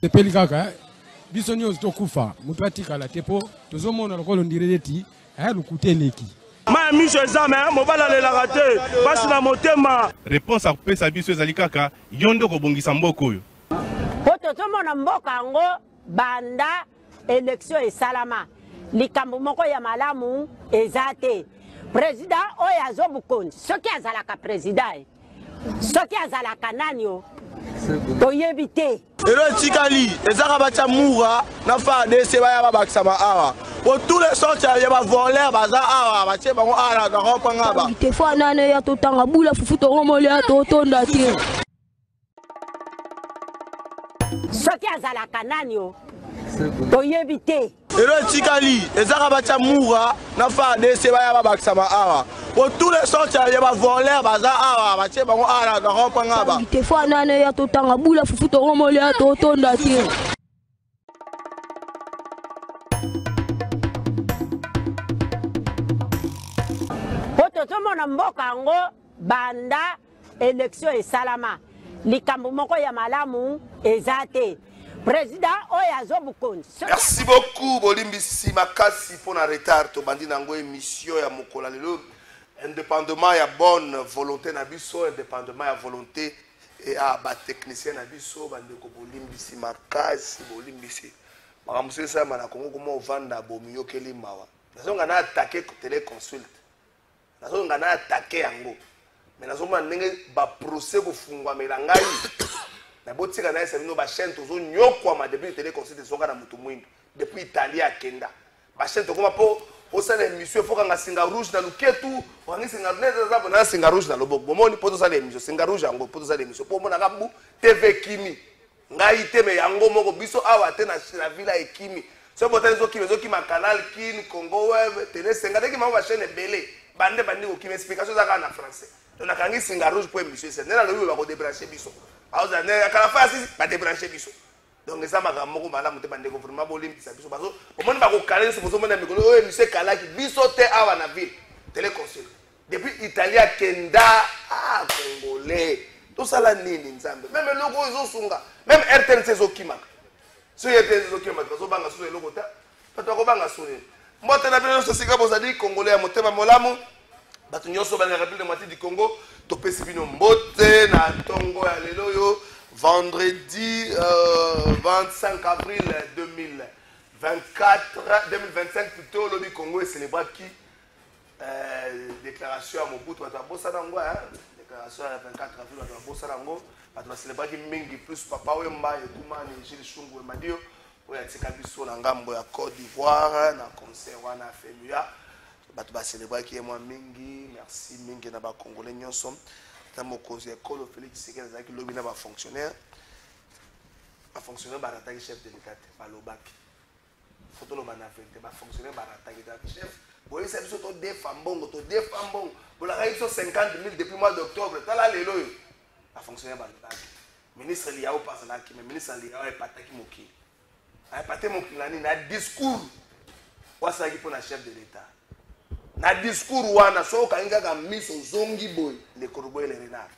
Tepeli kaka biso nyonso tokufa mutu atikala tepo tozomona lokolo ndireti lukuteleki ma miso ezame mobala lelaka te pasi na motema. Réponse akopesa biso ezali kaka yondo kobongisa mboka oyo po tozomona mboka yango banda élection esalama likambo moko ya malamu eza te. Président oyo azobukonzi soki azalaka président soki azalaka nani o toyebi te. Elo tikali ezaka bacha mura na fa de se baya babakisa ba awa pour tous les sortes ya ba voler baza awa bache bango ala na kopanga ba te fa nane ya totanga bula fufu to ngomole ya totonda te. Soki azalaka nani o toyebi te. Elo tikali ezaka bacha mura na fa de se baya babakisa ba awa pour tous les sortes ya ba voler baza awa bache bango ala na kopanga ba te fa nane ya totanga bula fufu to ngomole ya totonda te. Po tozomona mboka yango banda élection esalama likambo moko ya malamu eza te. Président oyo azobukonzi. Merci beaucoup bolimbisi makasi pour na retard to bandi nango émission ya mokola lelo indépendamment ya bonne volonté na biso indépendamment ya volonté et à ba technicien na biso bande ko bolimbisi makasi bolimbisi makamuse sa mana kongo komo vanda bomiyo keli mawa nazonga na attaquer télé consulte nazonga na attaquer yango mais nazonga ndenge ba procès ko fungwa melangai na botika na esa bino ba chaîne tozo nyokwama depuis télé consulte zonga na mutu mwindu depuis Italia kenda ba chaîne tokoma po osala émission faut kanga singa rouge na luketu wangi singa neza zabo na singa rouge na loboko bomoni poto sala émission singa rouge yango poto sala émission po mona kabu TV Kimi ngai teme yango moko biso awa te na villa ekimi so botani zo kima canal Kin Congo web télé singa deki ma ba chaîne belé bande ko kimi explication za na français donc na kangi singa rouge pour émission c'est na lobi ba ko débrancher biso aoza ne kala fa sisi ba débrancher biso donc ça m'a moko malamu te bande ko vraiment bolimbisa biso bazo omoni ba ko kalen so bozo mona mikolo oyo monsieur kalaki biso te awa na ville télé consul depuis Italia kenda congolais tout ça la nini nzambe même logo zo sunga même RTNC zo kimaka so RTNC zo kimaka zo banga so logo ta pato ko banga so mbote na bino so sika bozali congolais ya motema molamu bato nyonso bana République démocratique du Congo to pesi bino mbote na tongo ya lelo yo vendredi 25 avril 2025 plutôt le Congo est célébré qui déclaration à Mobutu à Bossanango déclaration à 24 avril à Bossanango à célébrer qui mingi plus papa Wemba et Touma et Gilles Chungu et Madio pour être cabisso na ngambo ya Côte d'Ivoire na concert wana FEMUA batu ba célébrer qui est moi mingi merci mingi na ba congolais nyonso na mokozi école Félix Tshisekedi zaki lobi na ba fonctionnaire barataki chef de l'État ba lobaki photo lo bana fete ba fonctionnaire barataki da chef boye ça biso to defambongo bola ka iso 50 000 depuis mois d'octobre tala lelo yo ba fonctionnaire ba lobaki ministre liao pasala ki mais ministre liao epataki moki epate moki na discours wasaki pour la chef de l'État na discours wana so kainga ka miso zongi boy le corbeau le renard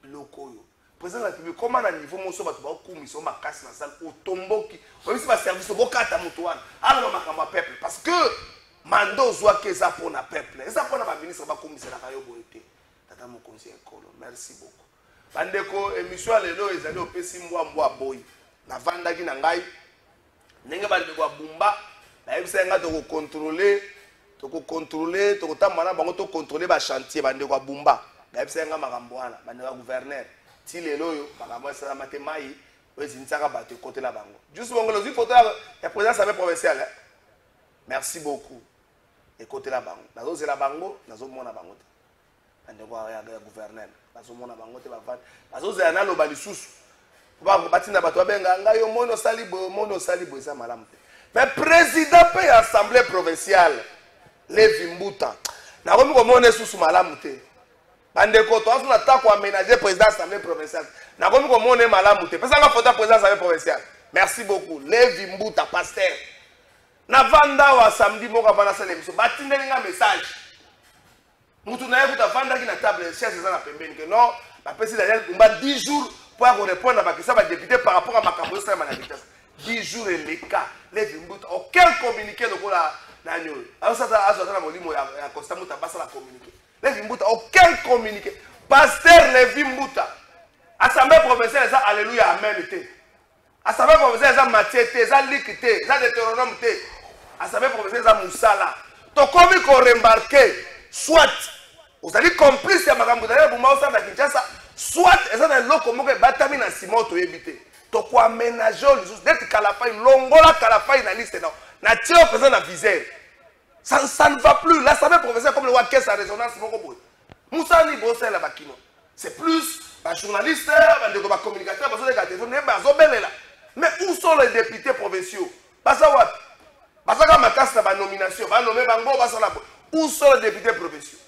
lokoyo président la République comment na niveau moso bato ba komisa makasi na salle otomboki obisi ba service bokata mutu wana ala makamba peuple parce que mando zwa ke za pona peuple eza pona ba ministre ba komisa la kayo boyete tata mo conseiller kolo merci beaucoup bandeko émission lelo ezali opesi mbwa boy na vandaki na ngai ndenge bandeko abumba na yebisa nga to contrôler to tamana bango to contrôler ba chantier bande ko bumba na yebisa nga makambo wana bande ka gouverneur ti lelo yo makambo sala matemai wezi nsaka bato côté la bango juste bongo lozi photo ya président sabe provincial merci beaucoup et côté la bango nazo zela bango nazo mona bango te bande ko ya gouverneur nazo mona bango te ba vande nazo zela na lo balisusu ba batina bato abenga nga yo mono salibo eza malamu te. Mais président de l'Assemblée provinciale, Levi Mbuta, n'a pas mis sous malamu te. Bandeko, toi, on attaque pour aménager président de l'Assemblée provinciale. N'a pas mis malamu te. Parce que la photo président de l'Assemblée provinciale. Merci beaucoup. Levi Mbuta, pasteur. Na vanda wa samedi moko avant la l'émission. Batinde nga message. Mutu na yebuta vanda ki na table chaise za na pembeni que non, ba pesi d'ailleurs 10 jours pour répondre à ma question, député par rapport à ma campagne, 10 jours et les cas, les Vimbuta, aucun communiqué de la Nagno. Alors ça, ça a molimo ya constamment à passer la communiqué. Les Vimbuta, aucun communiqué. Pasteur les Vimbuta. Assemblée provinciale, ça alléluia, amen. Assemblée provinciale, ça Matthieu, ça Luc, ça Deutéronome. Assemblée provinciale, ça Moussala. Donc comme il faut remarquer, soit vous allez complice à ma campagne, vous m'avez dit que ça, soit et ça dans l'eau comme que batami na Simon to éviter. Donc quoi aménager les autres, d'être calafai, longola calafai na liste non. Na tio présent na viseur. Ça ne va plus. L'Assemblée provinciale comme le roi caisse à résonance beaucoup. Moussa ni bossé la bakino. C'est plus les journalistes, les communicateurs, les téléphone, mais où sont les députés provinciaux? Où sont les députés provinciaux?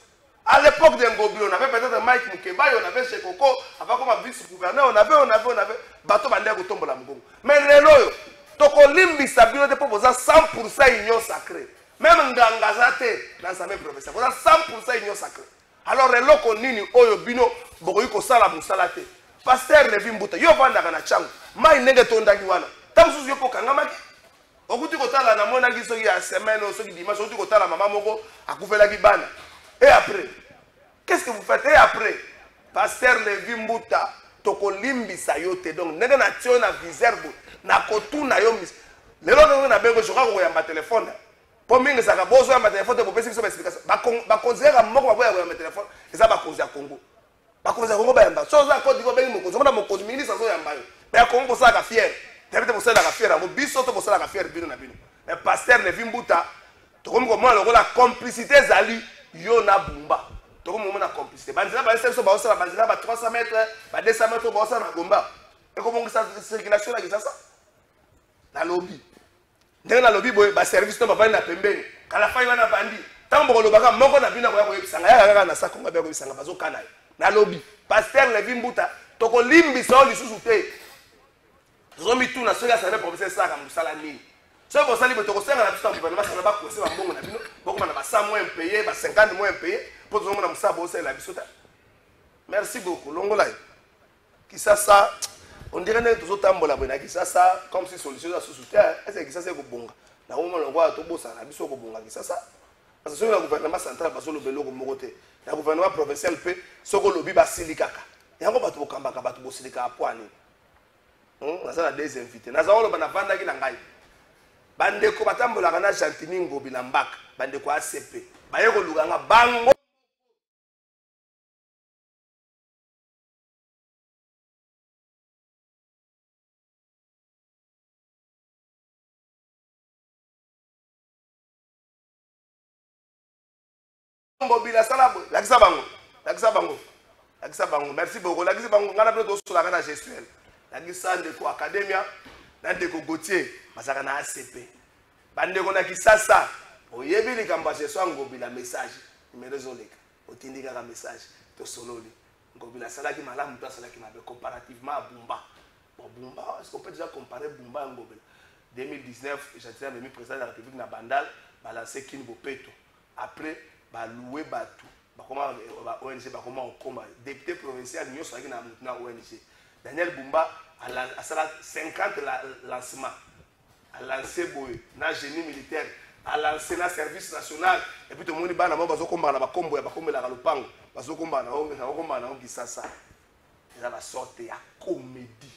À l'époque d'Ngobilo, on avait peut-être Mike Mukeba, on avait chez Coco, avant comme vice-gouverneur, on avait, bateau bandé à Kotombo la Mgongo. Mais les loyaux, Toko Limbi Sabino de proposer 100% union sacrée. Même Ngangazate dans sa même province, 100% union sacrée. Alors les locaux nini oyo bino bokoyiko sala musalate. Pasteur Levi Mbuta, yo vanda kana changu. Mai nenge tondaki wana. Tamsusu yo pokangamaki. Okuti kotala na mona ki soki ya semaine o soki dimanche, okuti kotala maman moko akufela ki bana. Et après, qu'est-ce que vous faites? Et après, Pasteur Levi Mbuta, toko limbisa yo te donc nenge na tio na viseur na kotu na yo mis. Lelo na bengo joka ko yamba téléphone. Pour moi, ça va besoin de téléphone pour passer sur l'explication. Ba considérer moko ba ya téléphone, et ça ba cause ya Congo. Ba cause ya Congo ba yamba. So za ko diko bengi moko, so na moko ministre so yamba yo. Mais Congo ça ka fier. Tebete pour ça la fier, mo biso to pour ça la fier bino na bino. Mais Pasteur Levi Mbuta, to comme comment la complicité zali yo na bumba. To comme moment na complicité. Banzela ba so ba so banzela ba 300 mètres, ba 200 mètres ba so na gomba. Et comment ça circulation là ça? La lobby. Ndenge na lobby boy ba service to ba vanda pembeni kala fai wana bandi tambo ko lobaka moko na bina ko yako yebisanga ya kaka na sako ngabe ko yebisanga bazo kana na lobby Pasteur Levi Mbuta to ko limbi so lisusu te zomi tu na soya sa na professeur saka musala nini so bo sali to ko senga na biso gouvernement sana ba ko se ba mbongo na bino boko na ba 100 mois payé ba 50 mois payé pour zo na musaba o la biso ta. Merci beaucoup longola qui ça on dirait que tout tambola bona qui ça comme si solution à sous-souter est-ce que ça c'est bonga na moment on voit to bossa na biso ko bonga qui ça parce que le gouvernement central parce que le belo ko mokote le gouvernement provincial pe soko lobi ba silikaka yango bato bokambaka bato bosilika apwani na ça des invités na zaolo bana vanda ki na ngai bande ko batambola kana Chantini Ngobila Mbaka bande ko ACP baye ko luganga bango Ngobila salabo lakisa bango merci beaucoup lakisa bango ngana pe to sola kana gestuel lakisa ndeko academia na ndeko Gautier masaka na ACP bande ko na kisasa oyebi likamba gesto Ngobila message numéro zoleka otindika ka message to sololi Ngobila salaki malamu to salaki mabe comparativement à Bumba Bumba est-ce qu'on peut déjà comparer Bumba à Ngobila 2019 j'étais même président de la République na Bandal balancer Kinbo Peto après ba louer batou ba comment ONG ba comment on combat député provincial nyo saki na ONG Daniel Bumba a 50 lancement a lancé boy na génie militaire a lancé na service national et puis tout le monde ba na bazo combat na ba kombo ya ba komela ka lupango bazo combat na Kisasa eza ba sorte ya comédie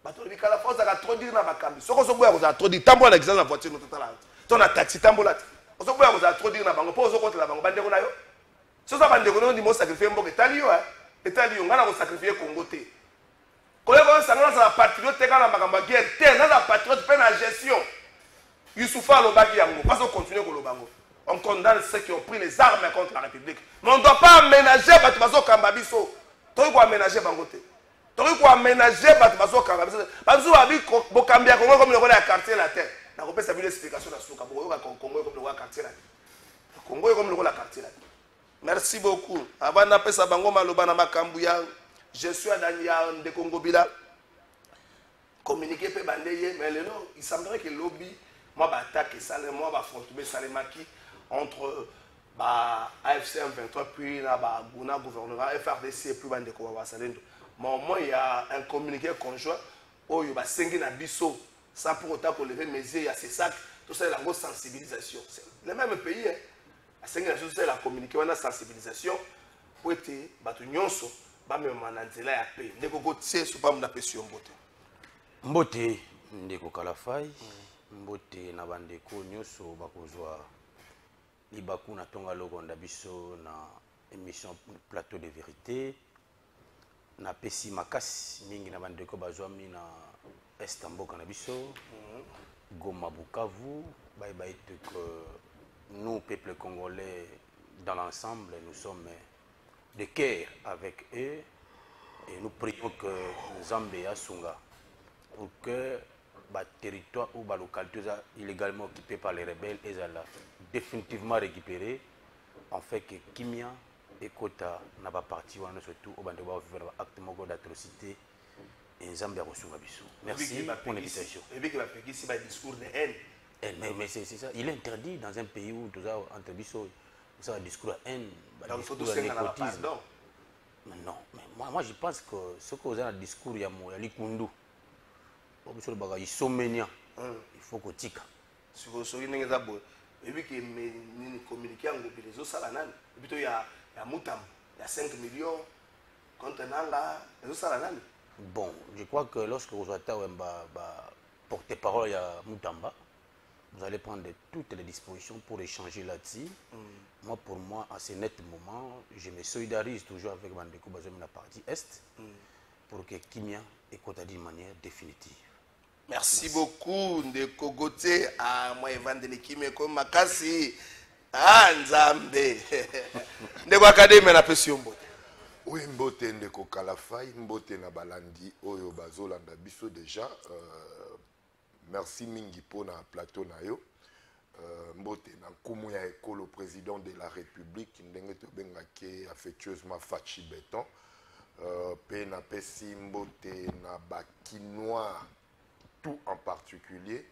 bato bikala force ka trop dire na bakambi soko so boya ko za trop dire tambola na Kisasa na voiture no total to na taxi tambola on se voit à trop dire na bango pour contre la bango bande ko na yo so ça bande ko no di mo sacrifier mboke tali yo ngana ko sacrifier Congo te ko yo sangana sa patriote kana makamba guerre te na la patriote pe na gestion Youssoufa lobaki yango pas on continuer ko lobango on condamne ceux qui ont pris les armes contre la République mais on doit pas aménager bato bazo kamba biso to ko aménager bango te to ko aménager bato bazo kamba biso bazo abi bo kambia Congo comme le rôle ya quartier la terre. Na kopesa une explication na suka Congo comme le quartier là. Congo comme le quartier là. Merci beaucoup. Avant na pesa bango maloba na makambu ya je suis à Daniel de Congo Bila. Communiquer pe bandeye mais le il semblerait que lobby moi ba attaque ça moi ba frontuber Salemaki entre ba AFC M23 puis na ba Guna gouvernement FRDC puis bande ko ba salendo. mais au moins il y a un communiqué conjoint où il y a 5 nabiso sans pour autant qu'on lever mes yeux, il y a ces sacs, tout ça, il y a la sensibilisation. C'est le même pays, hein. À 5 nations, c'est la communiqué, on a sensibilisation pour être battu nyonso, ba même mananzela ya paix. Ndeko kotie so pas mna pesi mbote. Mbote ndeko Kalafai, mbote na bandeko nyonso bakozwa libaku na tonga lokonda biso na émission Plateau de Vérité. Na pesi makasi mingi na bandeko bazwami na Estamboka na biso, Goma Bukavu, que nous, peuple congolais, dans l'ensemble, nous sommes de cœur avec eux et nous prions que Zambé Asunga, pour que le territoire ou la localité illégalement occupée par les rebelles est définitivement récupéré, en fait que Kimia et Kota n'a pas parti, surtout au Bandeba faire acte d'atrocité. Et Zambia Asunga Bissou. Merci pour l'invitation. Et puis qu'il va faire ici un discours de haine. Mais c'est ça. Il est interdit dans un pays où tout ça entre Bissou, ça un discours de haine, un discours de népotisme. Non, mais moi je pense que ce que vous avez un discours, il y a Likundu. Il faut que tika. Si vous savez, il y a et puis qu'il communique en groupe les autres salanan. Et puis il y a Moutam, il y a 5 millions contre Nanga, les autres salanan. Bon, je crois que lorsque vous êtes porte-parole à Moutamba, vous allez prendre toutes les dispositions pour échanger là-dessus. Moi, pour moi, à ce net moment, je me solidarise toujours avec Bandeko Bazom la partie Est pour que Kimia ait côté d'une manière définitive. Merci beaucoup, Ndeko Gauthier. Ah, moi, Evan de Kimia comme Makasi. Ah, Nzambe. Ndeko Académie na pession mbote. Oui, mbote ndeko Kalafai, mbote na balandi oyo bazolanda biso déjà. Merci mingi po na plateau na yo. Mbote na nkumu ya ekolo président de la République ndenge to bengaki affectueusement Fachi Beton. Pe na pesi mbote na bakinois tout en particulier.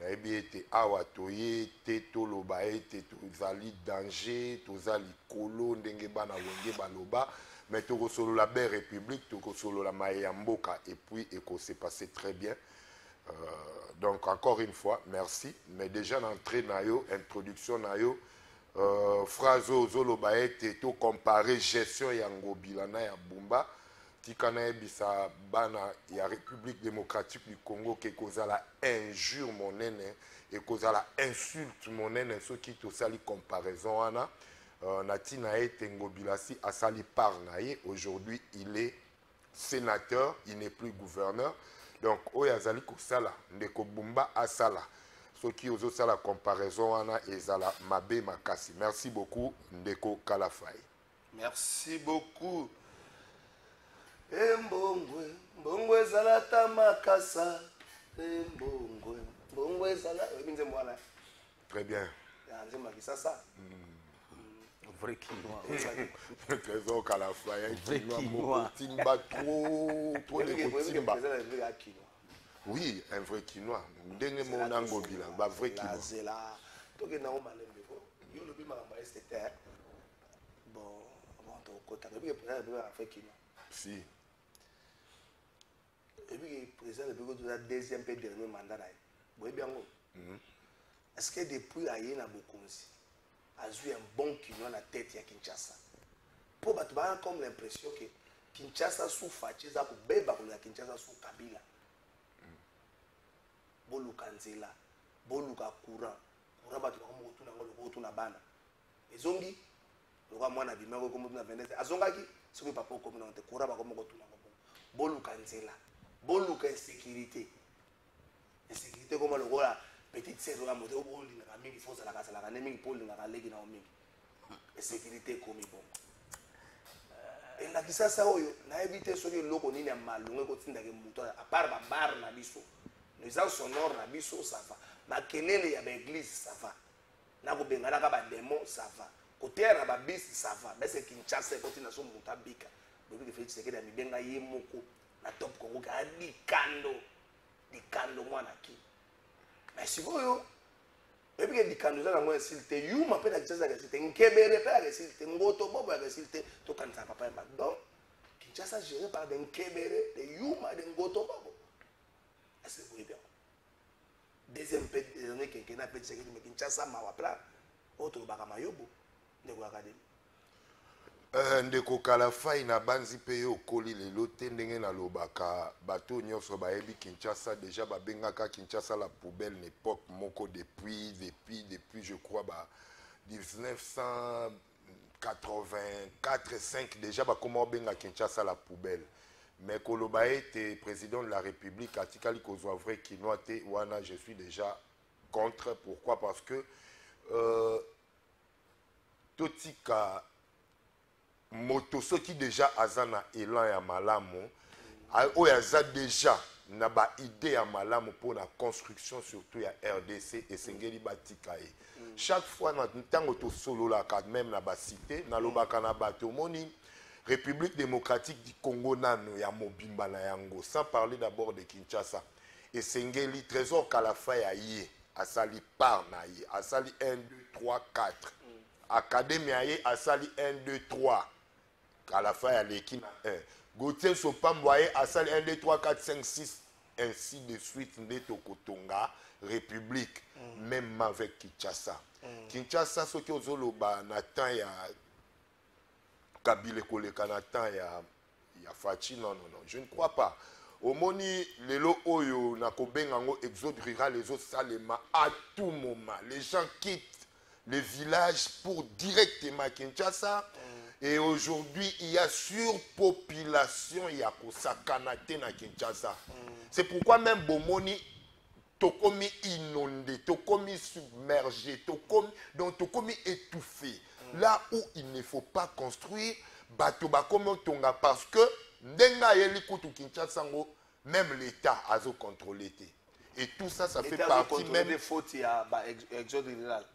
Na ebi ete awa toye te toloba ete tozali danger, tozali kolo ndenge bana wenge baloba. Mais tu as la belle République, tu as la Mayamboka et puis ça s'est passé très bien. Donc encore une fois, merci. Mais déjà l'entrée nayo, introduction nayo, phrase Zolobaet et tout comparé gestion yango bilana ya Bumba, tikana bisa bana ya République démocratique du Congo qui causa la injure monene et causa la insulte monene ceux qui te sali comparaison ana. Natina Etengo Bilasi Asali Parnaye, aujourd'hui il est sénateur, il n'est plus gouverneur. Donc, Oyazali Kosala, Ndeko Bumba Asala. Ce qui ose la comparaison, Ana Ezala Mabe Makasi. Merci beaucoup, Ndeko Kalafai. Merci beaucoup. Mbongwe, Mbongwe Zalata Makasa. Mbongwe, Mbongwe Zalata. Très bien. Vrai quinoa. Trésor Kalafai. Vrai quinoa. Timba trop de timba. Oui, un vrai quinoa. Ndenge mo nango bila, ba vrai quinoa. Zela. Toke na o malembe ko. Yo lobi makamba estete. Bon, to kota. Lobi ke président lobi vrai quinoa. Si. Et puis président lobi ko la deuxième et dernier mandat là. Boy bien ngo. Est-ce que depuis aye na Bokonzi a eu un bon quinoa na tête ya Kinshasa? Pour battre comme l'impression que Kinshasa sous Fachiza ko beba ko ya Kinshasa sous Kabila. Boluka nzela, boluka courant, courant battu comme retour na ngolo retour na bana. Ezongi, le roi mwana bima ko comme na Venise. Azongaki, ce que papa comme na courant ba comme retour na ngolo. Boluka nzela, boluka insécurité. Insécurité comme le roi petite sœur la moto au linga mingi fosa la casa la kana mingi pole linga legi na mingi. Insécurité comme bon. Et la kisasa oyo na éviter soki loko nini ya malunga ko tinda ke muto à part ba bar na biso. Les gens sonores na biso ça va. Makelele ya ba église ça va. Na ko bengana ka ba démon ça va. Côté na ba bis ça va. Mais c'est Kinshasa ko tina so mutabika. Bobi ke fait c'est que da mibenga yemoko na top Congo ka dikando mwana ki. Mais si vous et puis dikando za ngwa insulté you m'appelle Kinshasa ka insulté nkebere pe ka insulté ngoto bobo ka insulté to kanisa papa mba. Donc Kinshasa géré par des Nkebere, des Yuma, des Ngoto. Est-ce que vous voyez bien? Deuxième année qui n'a pas de sécurité, mais Kinshasa m'a appelé. Autre Bakamayobo, de l'Académie. Ndeko Kalafai na banzi pe okoli lelo te ndenge na lobaka bato nyonso bayebi Kinshasa déjà babengaka Kinshasa la poubelle l'époque moko depuis je crois 1984-5 déjà comment benga Kinshasa la poubelle mais koloba était président de la République atikali kozwa vrai kinois te wana je suis déjà contre. Pourquoi? Parce que totika moto soki déjà azana élan ya malamu oyo aza déjà na ba idée ya malamu pour la construction surtout ya RDC esengeli batika ye chaque fois na ntango to sololaka même na ba cité na lobaka na bato moni République démocratique du Congo nano ya mobimba na yango sans parler d'abord de Kinshasa esengeli Trésor Kalafai ya ye asali par na ye asali 1 2 3 4 Académie ye asali 1 2 3 Kalafai à l'équipe 1. Gauthier Sopamboye a salle 1, 2, 3, 4, 5, 6, ainsi de suite. Ndeto Kotonga, République, même avec Kinshasa. Kinshasa, ce qui est au Nathan, il y a Kabile Koleka Nathan, il y a Fachi, non, je ne crois pas. Au moni, les lots Oyo, Nakobengango, exode rural, les autres salema, à tout moment. Les gens quittent le village pour directement Kinshasa. Et aujourd'hui, il y a surpopulation, il y a Kosakanate na Kinshasa. C'est pourquoi même Bomoni, Tokomi inondé, Tokomi submergé, donc Tokomi étouffé. Là où il ne faut pas construire, Batobakomo Tonga, parce que Ndenga Yelikutu Kinshasa, même l'État a contrôlé. Et tout ça, ça fait partie même des fautes, il y a exode rural.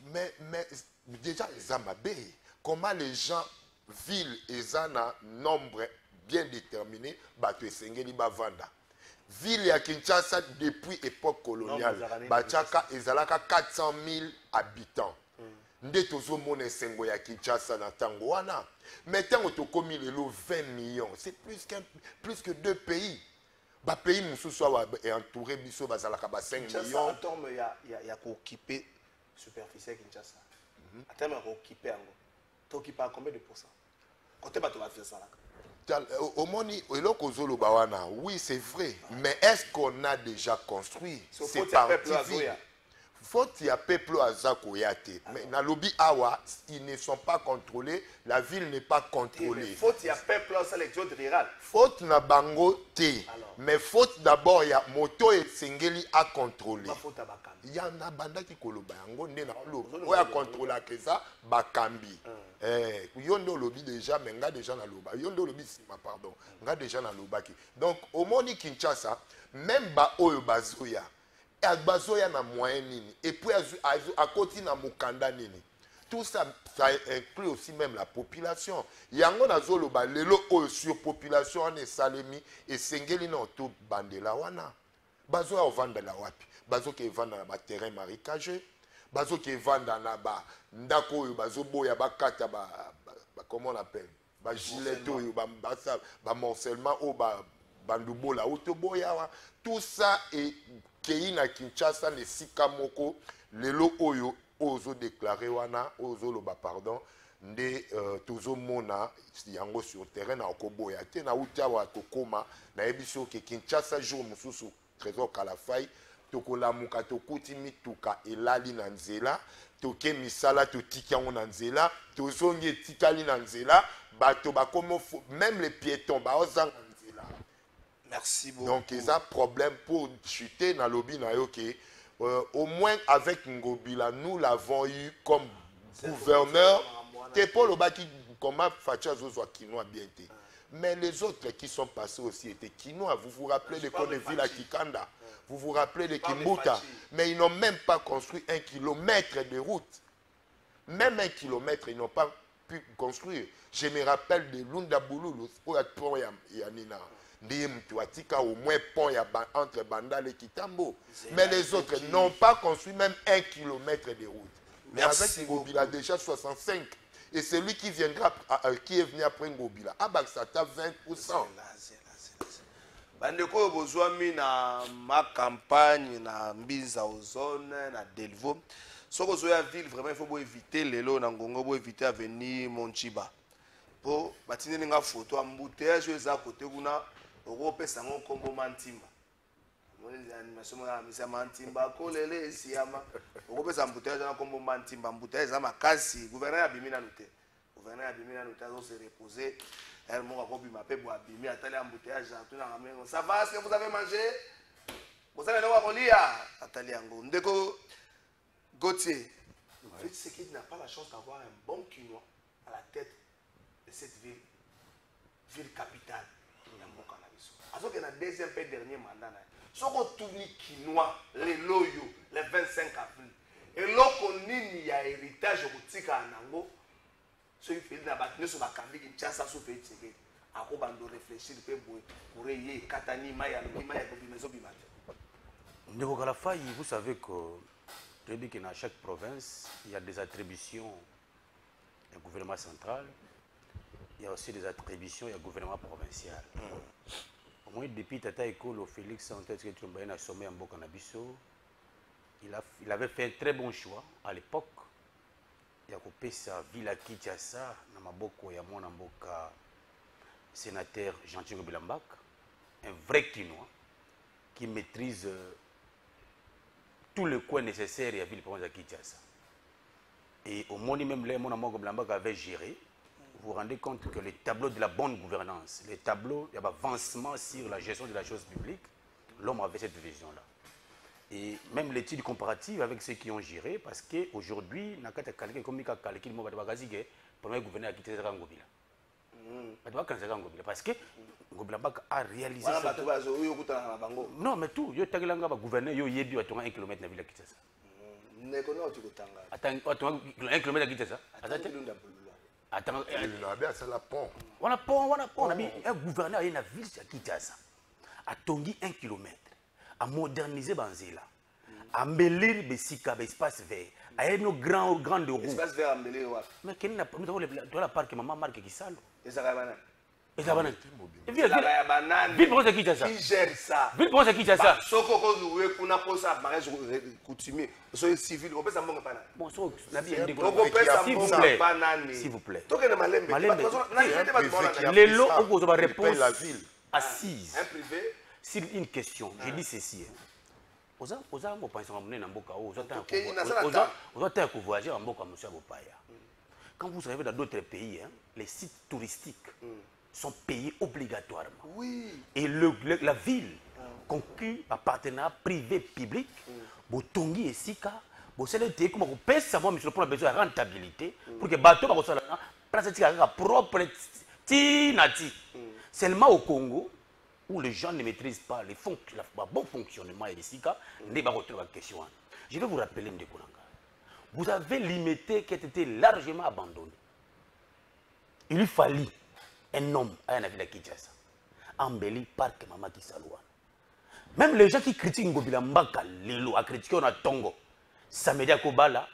Mais déjà, les Amabé. Comment les gens, villes et zana, nombre bien déterminé, bato esengeli bavanda. Ville à Kinshasa depuis époque coloniale, Bachaka ezalaka 400 000 habitants. Ndeto zo mone sengo ya Kinshasa na tango wana. Mais tango to komi lelo 20 millions, c'est plus que 2 pays. Ba pays mususu est entouré biso bazalaka ba 5 millions. En termes ya ko occuper superficie Kinshasa. En termes ya ko occuper ango. T'occupes à combien de pourcents? Côté bateau va faire ça là. Au moni, oui, c'est vrai. Mais est-ce qu'on a déjà construit? C'est parti. Faut y a peuple à Zakoyate. Mais dans lobby Awa, ils ne sont pas contrôlés. La ville n'est pas contrôlée. Faut y a peuple à l'exode rural. Faute na bango te. Mais faute d'abord, il y a moto et singeli à contrôler. Il y en a banda qui koloba yango ndena lobo. Oya contrôler que ça bakambi. Yondo lobby déjà mais nga déjà na loba. Yondo lobby pardon. Nga déjà na loba ki. Donc au moni Kinshasa, même ba oyo bazoya. Bazoya na moyen nini. Et puis à côté na mukanda nini. Tout ça, ça inclut aussi même la population. Yango na zolo ba lelo oyo surpopulation en salemi et sengeli na to bandela wana. Bazo ya vanda la wapi. Bazo ke vanda na ba terrain marécageux. Bazo ke vanda na ba ndako oyo bazo boya ba kata ba comment on appelle. Ba gilet oyo ba morcellement o ba bandubola otoboya wa. Tout ça est kei na Kinshasa ne sikamoko lelo oyo ozo déclaré wana ozo loba pardon nde tozo mona yango sur terrain na okoboya te na utawa tokoma na ebiso ke Kinshasa jour mususu Trésor Kalafai tokolamuka tokuti mituka elali na nzela toke misala totiki yango na nzela tozongi etikali na nzela bato bakomo même les piétons baozanga nzela. Merci beaucoup. Donc il y a un problème pour chuter dans le lobby na yoke. Au moins avec Ngobila, nous l'avons eu comme gouverneur. Tepo Lobaki, comment Fachazo soit quinoa bien été. Mais les autres qui sont passés aussi étaient quinoa. Vous vous rappelez de Kodeville à Kikanda. Vous vous rappelez de Kimbuta. Mais ils n'ont même pas construit 1 kilomètre de route. Même 1 kilomètre, ils n'ont pas pu construire. Je me rappelle de Lunda Boulou, Yanina. Au moins pont entre Bandal et Kitambo. Mais les autres n'ont pas construit même 1 kilomètre de route. Mais avec Ngobila déjà 65, Et celui qui viendra, qui est venu après Ngobila, ça t'a 20%. Bandeko bozwami na ma campagne na Mbinza Ozone na Delvaux. Soko zoya ville vraiment il faut éviter lelo na Ngongo bo éviter avenir Monchiba. Po batine nga photo embouteillage eza côté kuna okopesa ngo kombo Mantimba. Moni animation ya misa Mantimba ko lele siama. Okopesa embouteillage na kombo Mantimba, embouteillage za makasi gouverneur ya bimina noté. Gouverneur ya bimina noté zo se reposer. Elle m'a dit que je suis allé à l'embouteillage. Ça va, est-ce que vous avez mangé? Vous allez nous lire. Attendez, Ndeko Gauthier, c'est qu'il n'a pas la chance d'avoir un bon Quinois à la tête de cette ville capitale. Alors qu'il y a un deuxième et dernier mandat. Si on tourne Quinois, les loyaux, le 25 avril, et l'on il y a héritage au Tika Anango. Ce qui fait que nous sommes campés qui chassent sur le fait à quoi on doit réfléchir pour y Katani Maya Maison Bimate. Ndeko Kalafai, vous savez que dans chaque province, il y a des attributions du gouvernement central, il y a aussi des attributions du gouvernement provincial. Au moins, depuis Tata Ekolo, Félix Santos, qui est un sommet en Bokanabiso, il avait fait un très bon choix à l'époque. Il y a coupé sa ville à Kinshasa, dans Maboko, il y a mon amboka sénateur Jean-Thierry Ngobila Mbaka, un vrai Quinois qui maîtrise tout le coin nécessaire à la ville de Kinshasa. Et au moment même là, mon amboka Ngobila Mbaka avait géré, vous vous rendez compte que le tableau de la bonne gouvernance, le tableau d'avancement sur la gestion de la chose publique, l'homme avait cette vision-là. Et même l'étude comparative avec ceux qui ont géré, parce qu'aujourd'hui, il y a quelqu'un qui a calculé le premier gouverneur qui était Ngobila. Parce que Ngobila a réalisé ça. Non, mais tout, il y a un gouverneur qui a 1 km de la ville de Kinshasa. Attends, 1 km de Kinshasa. Attends, voilà pont. Un gouverneur qui a une ville de Kinshasa a tongi 1 km. À moderniser Banzela, à embellir Bessika, l'espace vert, à nos grands roues. L'espace vert embellir, mais quel n'est pas dans la parc maman marque qui sale. Et ça va. Et ça va. Ville pour qui gère ça. Ville pour qui gère ça. Soko ko qu'on a posé à mariage coutumier. Soyez civil, on peut ça mon pas. Bon, so la vie s'il vous plaît. Donc il Malembe. Les lots on va répondre la ville assise. Un privé. Sur une question, je dis ceci. Vous avez pensé à mon amboka, vous avez voyager en Boka, monsieur Bopaya. Quand vous arrivez dans d'autres pays, les sites touristiques sont payés obligatoirement. Oui. Et la ville conclut un partenariat privé-public, Botongi et Sika, vous allez dire comment vous payez savoir, monsieur, pour besoin de rentabilité, pour que le bateau soit propre, tinati. Seulement au Congo, où les gens ne maîtrisent pas le bon fonctionnement et les SICA, la question. Je vais vous rappeler Ndekolanga. Vous avez limité qui a été largement abandonné. Il lui fallait un homme à la ville de Kinshasa, embelli par Mamaki Salouane. Même les gens qui critiquent Ngobila Mbaka, Lilo, à critiquer on a Tongo, Samedi Kobala,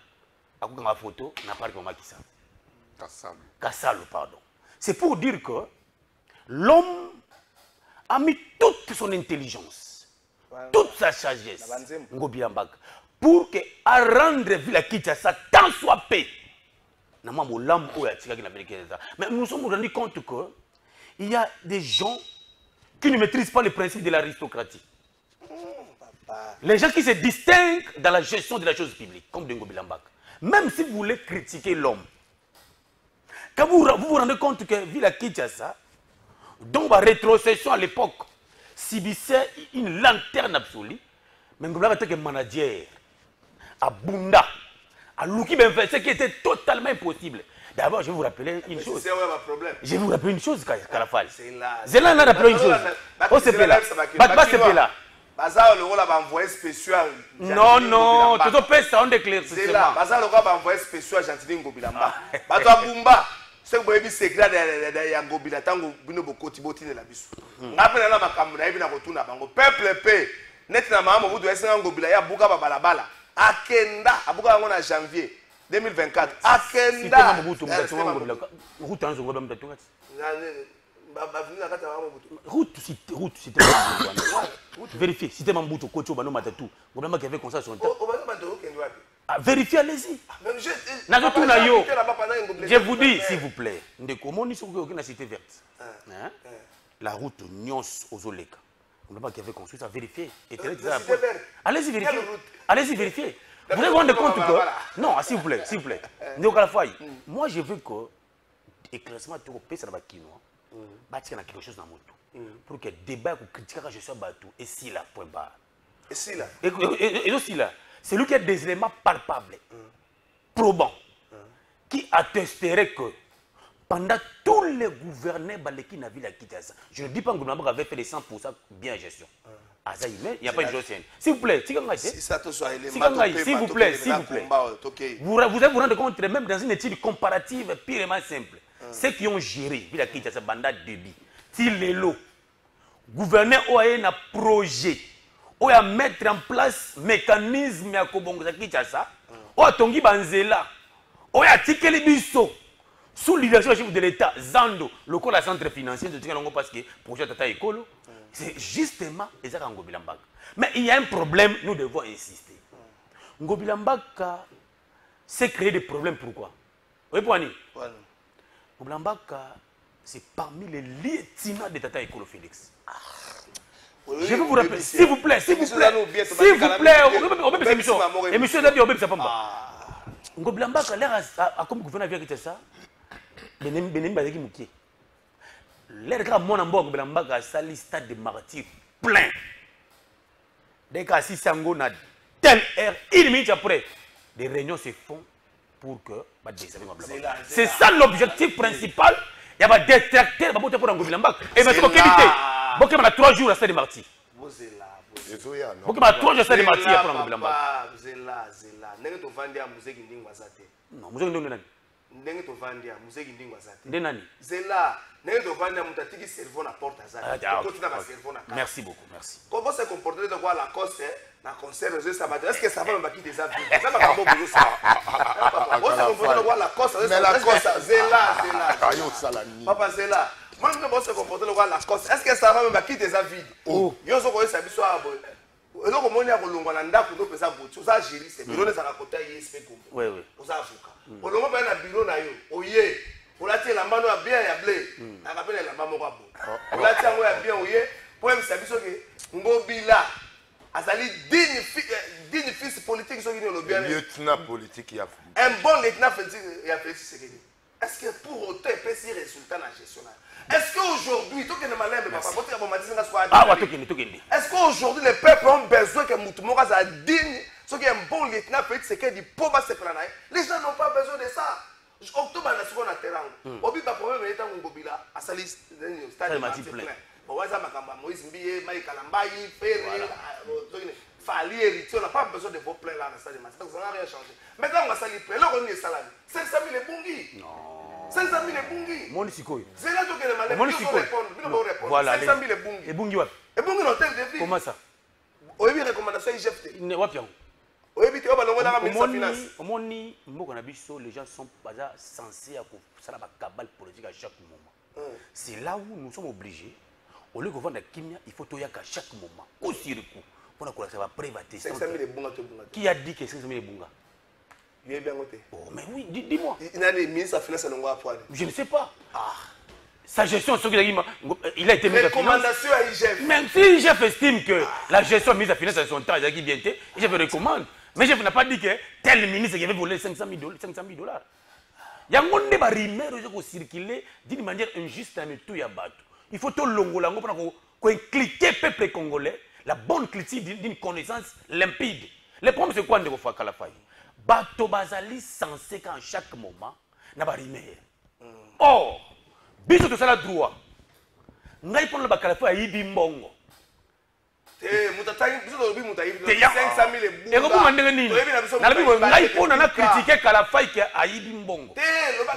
à ma photo, n'a pas de Mamaki Salouane. Kassalu, pardon. C'est pour dire que l'homme a mis toute son intelligence, toute sa sagesse, Ngobila Mbaka, pour que à rendre Villa Kinshasa tant soit paix. Mais nous nous sommes rendus compte qu'il y a des gens qui ne maîtrisent pas les principes de l'aristocratie. Les gens qui se distinguent dans la gestion de la chose publique, comme Ngobila Mbaka. Même si vous voulez critiquer l'homme, quand vous vous rendez compte que Villa Kinshasa, dont la rétrocession à l'époque, subissait une lanterne absolue, mais Ngobila Mbaka était manager, à Bunda, à Luki Benfe, ce qui était totalement impossible. D'abord, je vais vous rappeler une chose. C'est un problème. Je vais vous rappeler une chose, Kalafal. C'est là. C'est là, on a rappelé une chose. Oh, c'est là. C'est là. Bazar le rôle a envoyé spécial. Non, non, tout le ça on déclare. C'est là. Bazar le rôle a envoyé spécial Jean-Thierry Ngobila Mbaka. Bato Abumba, c'est que vous avez secret de Ngobila tango bino bokoti botine la biso. Après na makambo na ebina kotuna bango peuple pe. Net na mama vous doit esa Ngobila ya buka ba balabala. Akenda abuka ngo na janvier. 2024 akenda vérifiez si tu Mambuto coach au Bano Matatu on qui avait comme ça son temps vérifiez allez-y je vous dis s'il vous plaît comment ni sur aucune cité verte la route Nyons aux Oleka on n'a pas qui avait construit ça vérifier allez-y vérifier allez-y vérifier vous vous rendez compte que non s'il vous plaît moi je veux que éclaircissement tu repères ça va quinoa bâtir quelque chose dans moto pour que débat ou critique je sois battu et si là point barre et si là et aussi là c'est lui qui a des éléments palpables probants qui attesterait que pendant tous les gouverneurs qui n'avaient la Kinshasa, je ne dis pas que le gouvernement avait fait les 100% bien gestion. Il n'y a pas une chose. S'il vous plaît, s'il vous plaît, vous vous rendez compte, même dans une étude comparative purement simple, ceux qui ont géré la Kinshasa Banda débit, si les lots, gouverneur a un projet, on a mettre en place mécanisme à Kobongo Kinshasa, on a tongi banzela, on a tiqué les bisous. Sous leadership de l'État, Zando, le corps de la centre financier de Tigano parce que le projet Tata Ekolo, c'est justement Ezaka Ngobilambaka. Mais il y a un problème, nous devons insister. Ngobilambaka s'est créé des problèmes, pourquoi? Oui, Pouani. Ngobilambaka, c'est parmi les lieutenants de Tata Ekolo Félix. Je vais vous rappeler, s'il vous plaît, s'il vous plaît, s'il vous plaît, on peut faire émission. Émission d'Abi, on peut faire ça. Ngobilambaka, l'air a comme gouverneur avec ça. L'air grand mon ambo Ngobilambaka sali stade de martyrs plein. Dès qu'à 600 na telle heure, une minute après, des réunions se font pour que c'est ça l'objectif principal. Il y a des détracteurs pour Ngobilambaka. Et maintenant, quelle idée? Bon, il y a 3 jours à stade de martyrs. Bon, il y a 3 jours à stade de martyrs pour Ngobilambaka. Non, musée Ndingwa ndenge to vandia museki ndingwa zate ndenani zela ndenge to vandia mutatiki cerveau na porte azate to tina ba cerveau na merci beaucoup merci comment se comporter de quoi la cause na concert de ça est-ce que ça va me quitter ça ça va pas beaucoup ça comment se comporter de quoi la cause mais la cause zela ayo salani papa zela moi je pense se comporter de quoi la cause est-ce que ça va me quitter ça vide yo so ko ça biso abo eloko moni ya kolongwa na ndako to pesa botu za gérer c'est bureau za kota ISP ko oui oui oza avuka olongo ba na bureau na yo oye olati lambano ya bien ya blé na kapela lambamo kwa bo olati yango ya bien oye po emisa biso ke Ngobila azali digne fils politique so kini olobia lieutenant politique ya un bon lieutenant politique ya Félix Tshisekedi est-ce que pour autant peut si résultat na gestion est-ce qu'aujourd'hui, tout est malin, est-ce qu'aujourd'hui les peuples ont besoin que Moutoumora soit digne, ce qui est un bon lieutenant, c'est que du pauvre se prenne. Les gens n'ont pas besoin de ça. Octobre, on a ce qu'on a terrain. Au but, le problème est que Ngobila a sali stade de match plein. On va dire que Moïse Mbiye, Maï Kalambayi, Ferré, Fali, Héritier, on n'a pas besoin de vos pleins là dans le stade de match. Ça n'a rien changé. Maintenant, on va salir plein. Là, on est salami. 500 000 est bungi. Non. 500 000 est bungi. Mon sikoyo. C'est là que les malais répondent. Voilà. 500 000 est bungi. Et bungi what? Et bungi dans tel défi. Comment ça? On a une recommandation IGFT. Ne va bien. On a évité la ministre des Finances. Omoni, les gens sont pas censés à faire la cabale politique à chaque moment. C'est là où nous sommes obligés. Au lieu de vendre la kimia, il faut toyer à chaque moment. Coup sur coup. Pour que ça va prévater. 500 000 est bunga. Qui a dit que 500 000 est bunga? Il est bien noté. Oh, mais oui, dis-moi. Il a des ministres des Finances à poil. Je ne sais pas. Sa gestion, il a été mis à recommandation à IGF. Même si IGF estime que la gestion mise à finance à son temps, il a bien été, IGF recommande. Mais IGF n'a pas dit que tel ministre qui avait volé 500 000 $. Il y a un monde qui rumeur qui circule d'une manière injuste dans tout yabat. Il faut tout l'ongolango pour cliquer peuple congolais, la bonne critique d'une connaissance limpide. Le problème c'est quoi de faire Kalafay? Bato bazali censé qu'en chaque moment na ba rumeur. Or, biso to sala droit. Ngai pona ba Kalafay ayibi mbongo. Mutatangi biso to bi mutayibi 500 000 ebunga. Eko kuma ndenge nini? Na labi ngai pona na critiquer Kalafay ke ayibi mbongo.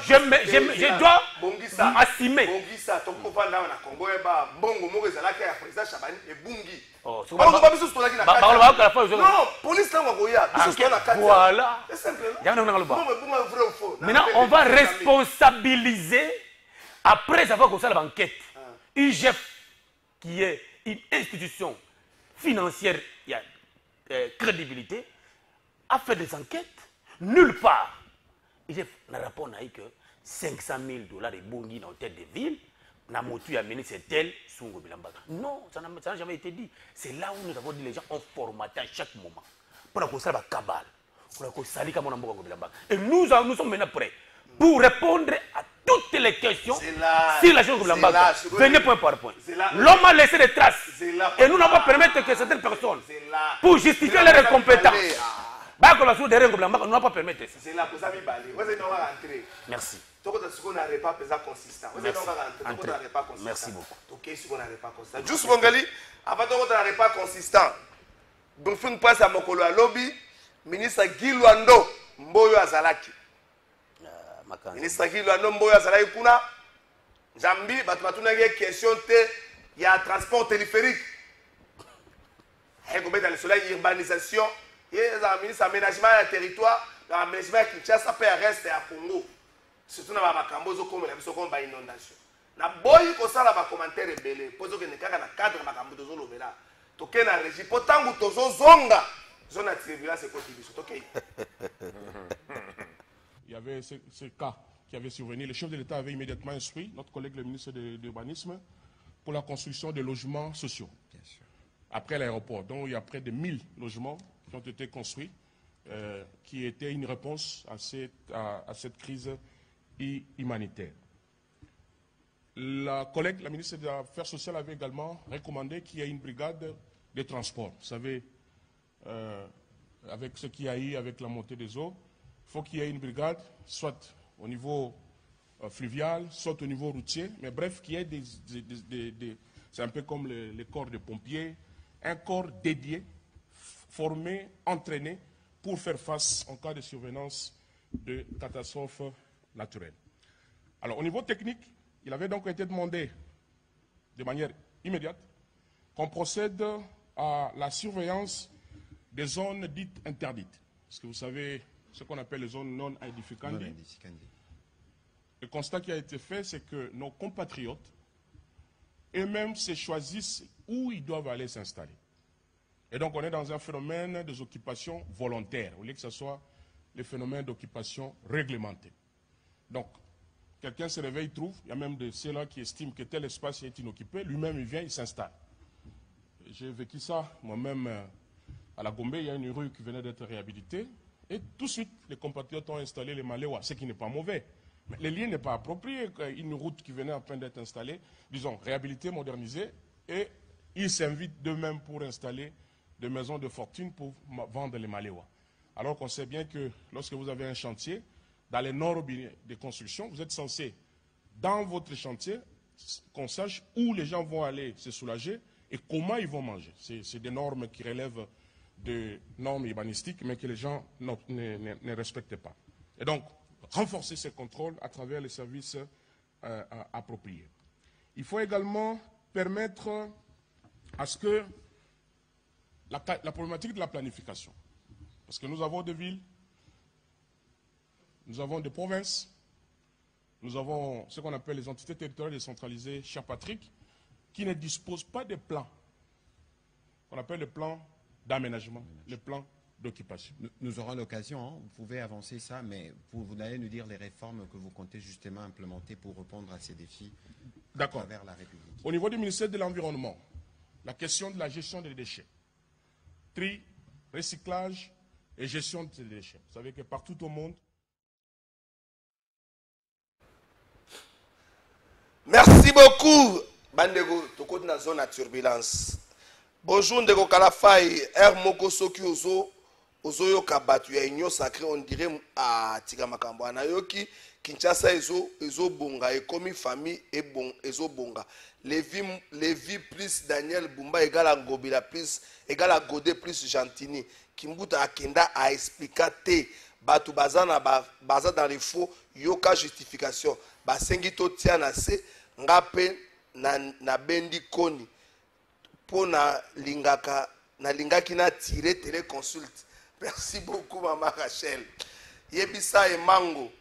Je dois m'assumer. Bongisa to ko panda na Congo ba mbongo moko ezalaka ya président Chabani ebungi. Oh, non, police là voilà. Maintenant, on va responsabiliser après avoir commencé l'enquête. IGF, qui est une institution financière, il y a crédibilité, a fait des enquêtes. Nulle part. IGF n'a rapport que 500 000 $ de bongi dans tête de ville. Na motu a mené c'est tel Sungo Bilambaka. Non, ça n'a jamais été dit. C'est là où nous avons dit les gens ont formaté à chaque moment. Pour que ça va cabale. Pour que ça comme on a Bilambaka. Et nous sommes maintenant prêts pour répondre à toutes les questions sur la chose Bilambaka. Venez point par point. L'homme a laissé des traces. Et nous n'avons pas permis que certaines personnes, pour justifier leurs incompétences, nous n'avons pas permis ça. C'est là que ça va aller. Vous allez rentrer. Merci. Merci beaucoup. Juste Mongali, avant de rentrer dans le repas consistant, briefing passe à Mokolo à lobby, ministre Guy Luando Mboyo Azalaki. Ministre Guy Luando Mboyo Azalaki kuna Jambi, batuna une question il y a un transport téléphérique. Il y a le soleil, urbanisation, il y a un ministre aménagement du territoire, l'aménagement qui Kinshasa peut rester à Congo. Surtout dans les Cambozo comme la inondation. Na boy ko sala ba commentaire belé pozo ke nekaka na cadre makambo tozo lobela toke na régie potangu tozo zonga zona tribunal c'est côté biso toke. Il y avait ce cas qui avait survenu. Le chef de l'État avait immédiatement instruit notre collègue le ministre de l'urbanisme pour la construction de logements sociaux. Bien sûr. Après l'aéroport, donc il y a près de 1000 logements qui ont été construits, qui étaient une réponse à cette crise humanitaire. La collègue, la ministre des Affaires sociales, avait également recommandé qu'il y ait une brigade de transport. Vous savez, avec ce qu'il y a eu, avec la montée des eaux, il faut qu'il y ait une brigade, soit au niveau fluvial, soit au niveau routier, mais bref, qu'il y ait c'est un peu comme les corps de pompiers, un corps dédié, formé, entraîné, pour faire face en cas de survenance de catastrophes naturelles. Alors, au niveau technique, il avait donc été demandé de manière immédiate qu'on procède à la surveillance des zones dites interdites. Parce que vous savez, ce qu'on appelle les zones non aedificandi. Le constat qui a été fait, c'est que nos compatriotes eux-mêmes se choisissent où ils doivent aller s'installer. Et donc, on est dans un phénomène des occupations volontaires, au lieu que ce soit le phénomène d'occupation réglementée. Donc, quelqu'un se réveille, trouve, il y a même de ceux-là qui estiment que tel espace est inoccupé, lui-même il vient, il s'installe. J'ai vécu ça moi-même à la Gombe, il y a une rue qui venait d'être réhabilitée, et tout de suite, les compatriotes ont installé les Maléwa, ce qui n'est pas mauvais. Mais le lien n'est pas approprié, une route qui venait à peine d'être installée, disons, réhabilitée, modernisée, et ils s'invitent d'eux-mêmes pour installer des maisons de fortune pour vendre les Maléwa. Alors qu'on sait bien que lorsque vous avez un chantier, dans les normes de construction, vous êtes censé, dans votre chantier, qu'on sache où les gens vont aller se soulager et comment ils vont manger. C'est des normes qui relèvent de normes urbanistiques, mais que les gens ne respectent pas. Et donc, renforcer ces contrôles à travers les services appropriés. Il faut également permettre à ce que la problématique de la planification, parce que nous avons des villes, nous avons des provinces, nous avons ce qu'on appelle les entités territoriales décentralisées, cher Patrick, qui ne disposent pas de plans, qu'on appelle le plan d'aménagement, le plan d'occupation. Nous aurons l'occasion, hein, vous pouvez avancer ça, mais vous allez nous dire les réformes que vous comptez justement implémenter pour répondre à ces défis à travers la République. Au niveau du ministère de l'Environnement, la question de la gestion des déchets, tri, recyclage et gestion de ces déchets. Vous savez que partout au monde... Merci beaucoup, Bandego. Tu es dans la zone à turbulence. Bonjour, Ndeko Kalafai. Moko Soki Ozo Kabatu. Il y a une sacrée, on dirait, à Tigamakambo. Anayoki, Kinshasa, Ezo Bonga. Et comme famille, Ezo Bonga. Lévi plus Daniel Bumba égale à Ngobila plus, égale à Godé plus Gentini. Kimbuta Akenda a expliqué Batu Bazana Baza dans les faux, Yoka justification. Basengito Tiana se, Ngape na Bendi Koni. pour na lingaki na tirer téléconsulte. Merci beaucoup maman Rachel. Yebisa e mango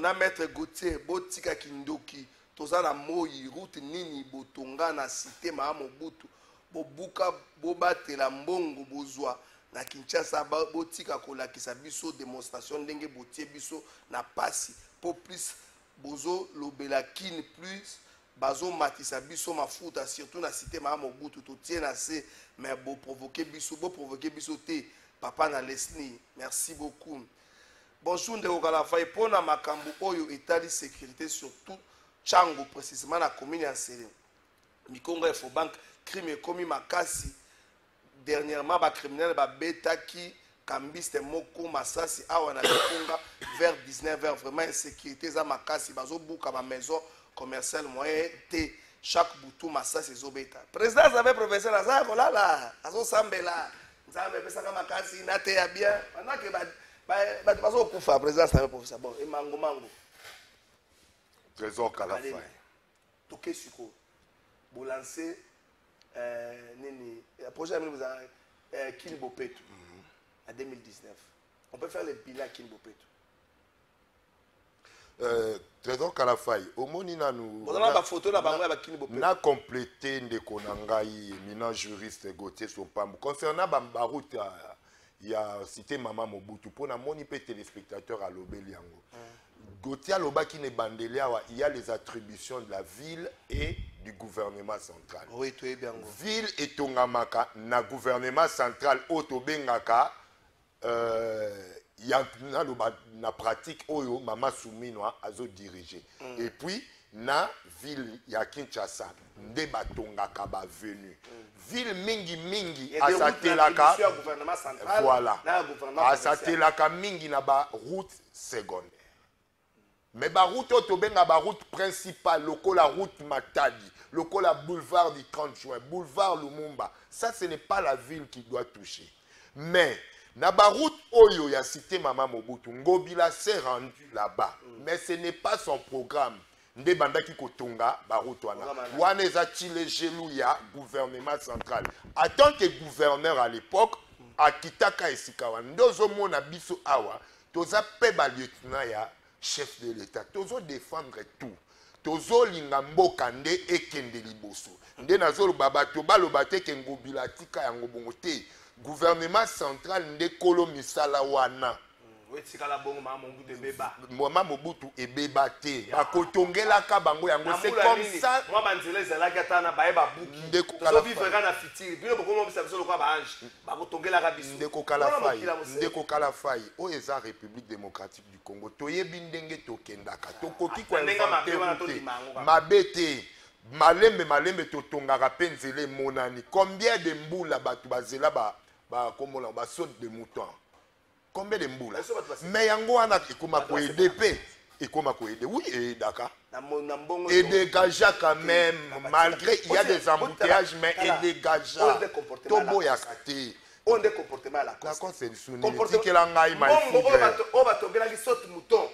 na maître Gauthier botika kindoki toza na moyi route nini botonga na cité Mobutu bobuka bobatela mbongo bozwa na Kinshasa botika kolakisa biso démonstration ndenge botie biso na pasi pour plus bozo lobela kin plus bazo matisa biso mafuta surtout na cité Mobutu to tie na se mais bo provoquer biso te papa na Leslie. Merci beaucoup. Bonjour de Ogalafay pour na makambo oyo etali sécurité surtout Chango précisément na commune ya Sele. Mikongo Info Bank crime commis makasi dernièrement ba criminel ba betaki kambiste moko masasi awa na Mikonga vers 19h vraiment insécurité za makasi bazo buka ba maison commerciale moyen te chaque boutou masasi zobeta. Président avait professeur Lazare kolala azo sambela nzambe pesa kama makasi na te ya bien manake ba bazo kufa président ça professeur bon et mango Trésor Kalafay toke suko bo lancer nini la prochaine vous a King Bopeto en 2019 on peut faire le bilan King Bopeto Trésor Kalafay omoni nanu ba photo na bango ba King Bopeto na compléter ndeko na ngai éminent juriste Gauthier Sopambo concernant ba route ya cité Mama Mobutu pour na moni pe téléspectateur à l'Obeliango. Gauthier Lobaki ne Bandeliawa, il y a les attributions de la ville et du gouvernement central. Oui, tu es bien. Ville et Tongamaka, na gouvernement central, Otobengaka, il y a na pratique oyo Mama Souminoa azo dirigé. Et puis na ville ya Kinshasa, nde batongaka ba venu. Ville mingi asatelaka voilà asatelaka mingi na ba route secondaire mais ba route otobenga ba route principale lokola route Matadi lokola boulevard du 30 juin boulevard Lumumba ça ce n'est pas la ville qui doit toucher mais na ba route oyo ya cité Mama Mobutu Ngobila s'est rendu là-bas mais ce n'est pas son programme. Nde bandaki kotonga baroute wana eza chile gelou ya gouvernement central en tant que gouverneur à l'époque akitaka esika wana ndozo mona biso awa toza pe ba lieutenant ya chef de l'état tozo défendre tout tozo linga mboka nde ekende liboso nde nazolo babato baloba te ke Ngobila tika yango bongo te gouvernement central nde kolo misala wana Mama Mobutu ebeba te bakotongela ka bango yango c'est comme ça moi banzela ezalaki atana baeba buki ndeko vivre kana fitiri bino bokomo bisa biso lokwa ba ange bakotongela ka biso ndeko Kalafay o eza République démocratique du Congo toyebi ndenge tokendaka tokoki kwa mabete malembe totongaka pe nzele monani combien de mbula batu bazela ba komola ba saute de mouton. Combien de mboula? Mais yango wana ekoma ko EDP, ekoma ko aider. Oui, et d'accord. Et dégagea quand même, malgré il y a des embouteillages, mais il dégagea. Tobo ya kate. On des comportements à la cause. D'accord, c'est une que la ngai ma fille. On va tomber là qui saute mouton.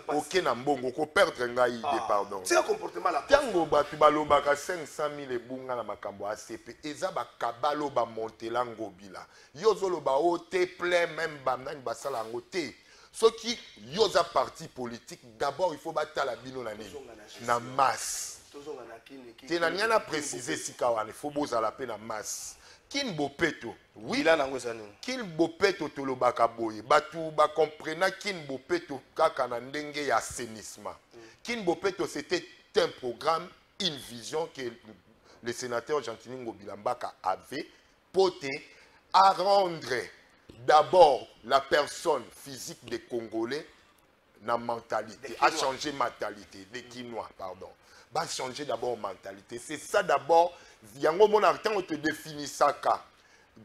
Ok na mbongo ko perdre ngai de pardon. C'est un comportement la tango batu balobaka 500 000 ebunga na makambo ACP eza ba kabalo ba montela Ngobila yozolo ba ote plein même bamnani basala ngo te soki yoza parti politique d'abord il faut batala bino na nini na masse te na nyana préciser sika wana il faut bozala pe na masse King Bopeto, oui, King Bopeto tolobaka boye, batu ba comprena King Bopeto kaka na ndenge ya assainissement. King Bopeto c'était un programme, une vision que le sénateur Jean-Claude Ngobila Mbaka avait porté à rendre d'abord la personne physique des Congolais na mentalité, à changer mentalité, des Quinois, pardon. Va changer d'abord mentalité. C'est ça d'abord. Yango mon artan te définit ça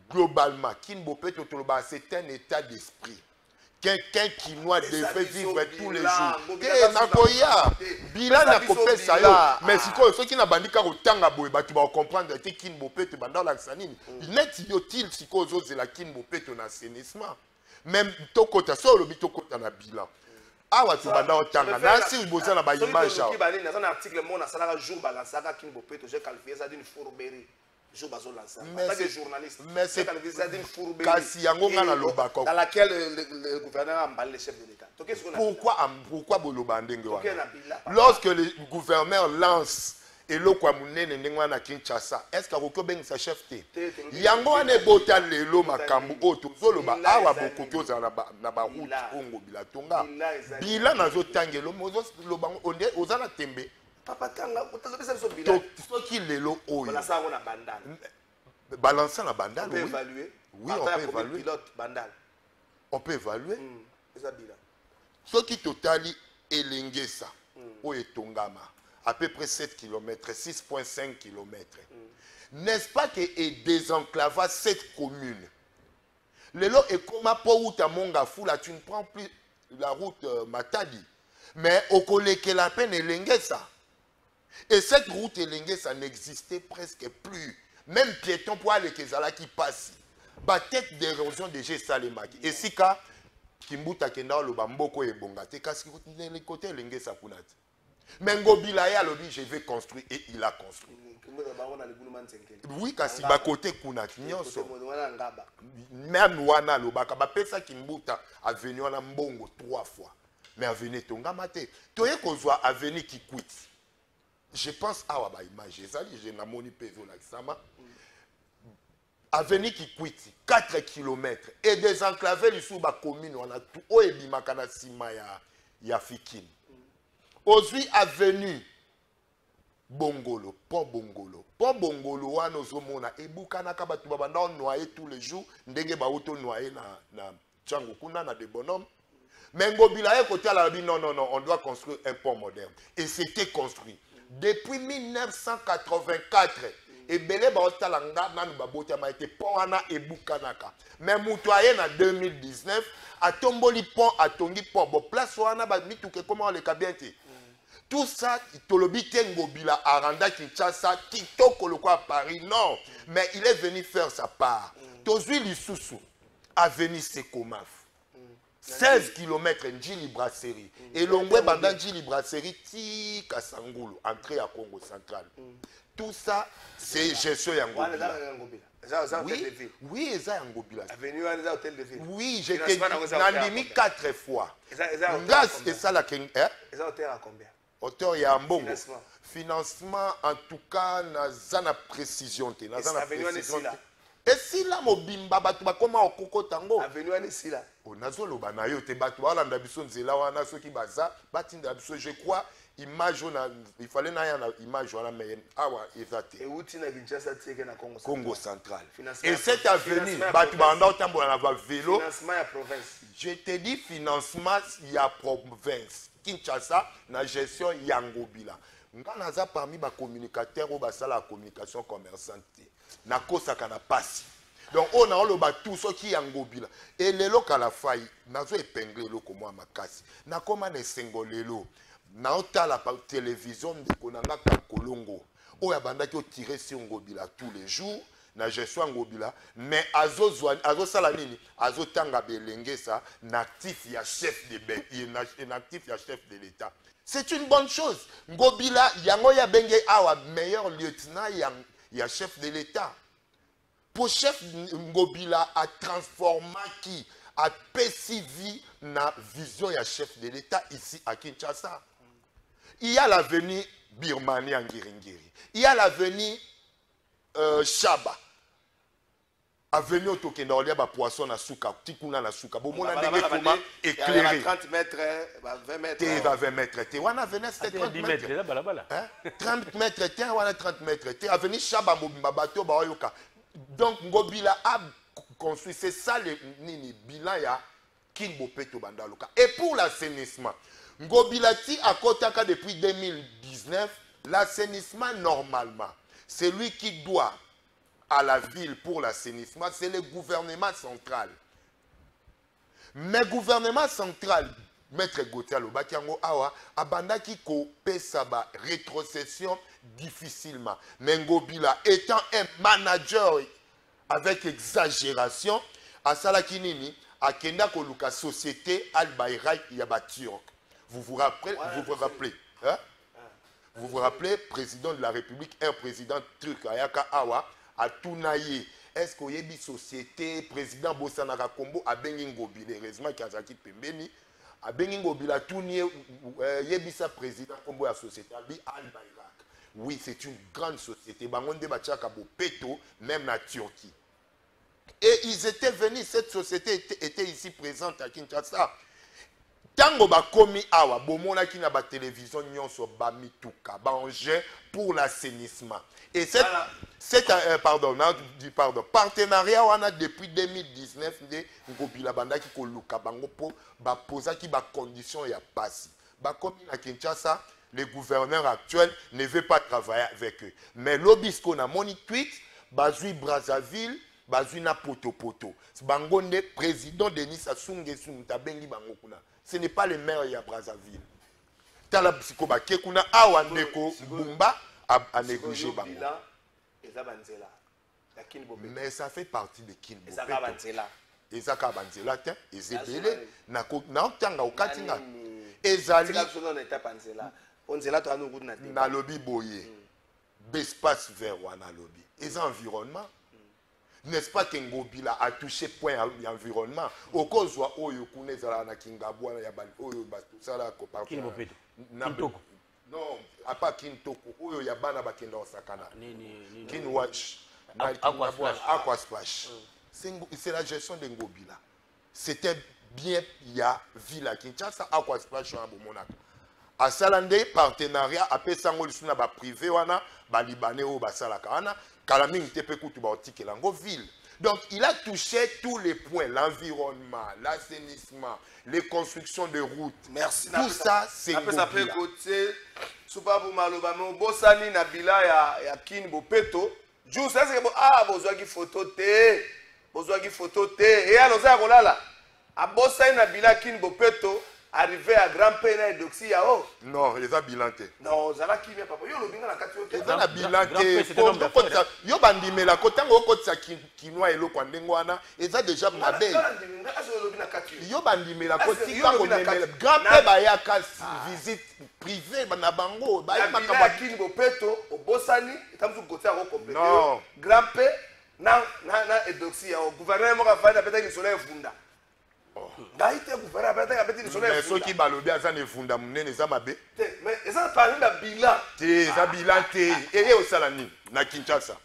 globalement. King Bopeto toloba c'est un état d'esprit. Quelqu'un qui doit devait vivre tous les jours. Que nakoya bilan na kopé ça yo. Mais si quoi ceux qui na bandika otanga boye ba tu vas comprendre que King Bopeto banda la sanini. Net yotil si cause de la King Bopeto na assainissement. Même tokota solo bitokota na bilan. awa tobanda otanga nasi boza na baimage awa naza un article mo nasalaka jour balansaka King Bopeto j'ai qualifié ça d'une fourberie jour bazolansa en tant que journaliste j'ai qualifié ça d'une fourberie kasi yango nga naloba dans laquelle le gouverneur a emballé le chef de l'État. Pourquoi boloba ndenge wana lorsque le gouverneur lance eloko ya monene ndenge wana na Kinshasa est-ce que akobengisa chef te yango wana ebota lelo makambo oyo tozoloba awa bokoki ozala na baroute oyo Ngobila tonga bila nazotangelo ozoloba oza na tembe soki lelo oyo balansa na bandal oui on peut évaluer on peut évaluer soki totali elengesa oyo etongama à peu près 7 km, 6,5 km. N'est-ce pas que est désenclava cette commune? Le lot est comme à Pouta Monga Foula, tu ne prends plus la route Matadi. Mais au collègue que la peine est Lengesa. Et cette route Lengesa n'existait presque plus. Même piéton pour aller Kezala qui passe. Bah tête d'érosion de G Salemaki. Et si ka Kimbuta Kenda le Bamboko et Bongate, parce que le côté Lengesa Kunati. Mais Ngobila ya lobi je vais construire et il a construit. Oui, kasi ba côté kunati nyonso. Même wana lobaka ba pesa Kimbuta avenue wana mbongo 3 fois. Mais avenue tonga mate. Toye kozwa avenue qui quitte. Je pense awa ba image ezali je na moni pezo la sama. Avenue qui quitte 4 km et désenclavé li sous ba commune wana tout o ebimaka na sima ya Fikini. Aujourd'hui, avenue Bongolo, Pont Bongolo, wana ozomona ebukana ka batu babanda noyer tous les jours, ndenge ba auto noyer na Tchango kuna na de bonhomme. Mais Ngobila côté la non, on doit construire un pont moderne. Et c'était construit. Depuis 1984, et belé ba otalanga nanu babota ma été pont wana ebukanaka. Mais mutoye na 2019, a tomboli pont, a tongi pont, bo place wana ba mituke comment le kabiente. Tout ça, Tolobite Ngobila Aranda Kinshasa, Kitoko le quoi à Paris, non. Mais il est venu faire sa part. Tozui Lissousou, avenue Sekomaf. 16 km Njili Brasserie. Et l'ongwe bandant Njili Brasserie, ti Kasangulu, entrée à Congo central. Tout ça, c'est gestion Ngobila. Oui, c'est Ngobila. Avenue Hôtel de Ville. Oui, j'étais Nandimi 4 fois. Grâce et ça la King. Les hôtels à combien? Auteur ya mbongo financement en tout cas na précision te na précision et si la mobimba batu ba koma okoko tango avenue ani sila onazolo bana yo te batu wala nda biso nzela wana soki baza batinda biso je crois image on a il fallait na yana image wana mais awa ezate et uti na Kinshasa tieke na Congo central et cette avenue batu banda otambola na ba vélo financement ya province je te dis financement ya province Kinshasa na gestion Ngobila. Nga naza parmi ba communicateurs ou ba sala la communication commerçante. Na kosa kana pasi. Donc on a le tout ce qui Ngobila. Et le local a failli nazo épingler le comme moi makasi. Na koma ne sengolelo. Na ota la télévision de konanga ka kolongo. O ya banda ki tirer sur Ngobila tous les jours. Na gestion Ngobila mais azo sala nini azo tanga belengesa natif ya chef de natif ya chef de l'État. C'est une bonne chose. Ngobila yango ya benge awa meilleur lieutenant ya chef de l'État. Pour chef Ngobila a transformé qui a PCV na vision ya chef de l'État ici à Kinshasa. Il y a l'avenue Birmanie en Ngiringiri. Il y a l'avenue Chaba. Avenue Otokenda olia ba poisson na suka, tikuna na suka. Bo mona ndenge comment éclairer. 30 mètres, 20 mètres. Te va 20 mètres. Te wana avenue c'était 30 mètres. 30 mètres, te wana 30 mètres. Te avenue Chaba Mobimba bato ba yoka. Donc Ngobila a construit c'est ça le nini bilan ya King Bopeto Bandaloka. Et pour l'assainissement, Ngobila ti akotaka depuis 2019, l'assainissement normalement, c'est lui qui doit à la ville pour l'assainissement, c'est le gouvernement central. Mais le gouvernement central, Maître Gauthier Lobakiango Awa, abandaki ko pesaba rétrocession difficilement. Mais Ngobila étant un manager avec exagération, à Salakinini, à Kenda Koluka société Al-Bayrak Yabaturk. Vous vous rappelez, hein? Vous vous rappelez, président de la République, un président truc, Ayaka Awa, à Tounaye. Est-ce qu'il y a une société, président Bossanara Kombo, à Bengingobi, heureusement qu'il y a Pembeni, à Bengingobi, à Tounaye, il y a un président Kombo à la société, Al-Bayrak. Oui, c'est une grande société. Bangonde Bachaka Peto, même la Turquie. Et ils étaient venus, cette société était ici présente à Kinshasa. Tango ba komi awa bomona ki na ba télévision nyonso ba mituka ba engin pour l'assainissement. Et partenariat wana depuis 2019 de ngobila banda ki koluka bango po ba posa ki ba condition ya pasi. Ba komi na Kinshasa, le gouverneur actuel ne veut pas travailler avec eux. Mais l'obisco na moni tweet bazui Brazzaville bazui na poto. Bangonde président Denis Sassou Nguesso Ntabengi bango kuna. Ce n'est pas le maire à Brazzaville. Tala psychoba kekuna awa ndeko Bumba a négligé bango. Mais ça fait partie de Kinbo. Ezaka Banzela te, ezebele na tanga okatinga. Ezali na lobby boye. Bespace vers wana lobby. Et environnement. N'est-ce pas que Ngobila a touché point à l'environnement? Au cause où Oyo Kunezala na Kingabwa ya ban Oyo Basala ko partout. Kintoko. Non, à pas Kintoko, Oyo ya bana bakenda osakana. Kinwash. Aqua Splash. C'est la gestion de Ngobila. C'était bien il y a Villa Kinshasa Aqua Splash en Bomonaka. À Salandé partenariat après Sangol suna ba privé wana ba libanais ou ba salaka wana. Donc, il a touché tous les points, l'environnement, l'assainissement, les constructions de routes. Merci. Tout ça, c'est Ngobila. Arrivé à grand peine et doxy yao. Non, les a bilanté. Non, zala qui vient papa. Yo lo binga na kati yo. Les a bilanté. Yo bandime la kotango kotsa kinwa elo kwa ndengwana. Les a déjà mabé. Yo bandime la koti kango nemela. Grand père bayaka visite privée na bango. Bayaka makamba kinbo peto obosani etamzu kotia ko compléter. Non. Grand père na edoxy yao. Gouvernement ka fana peta ni soleil funda. Mais ceux qui balobent à ça ne fondent munene ça mabe. Mais ça parle de bilan. Ça bilan et au salani na Kinshasa.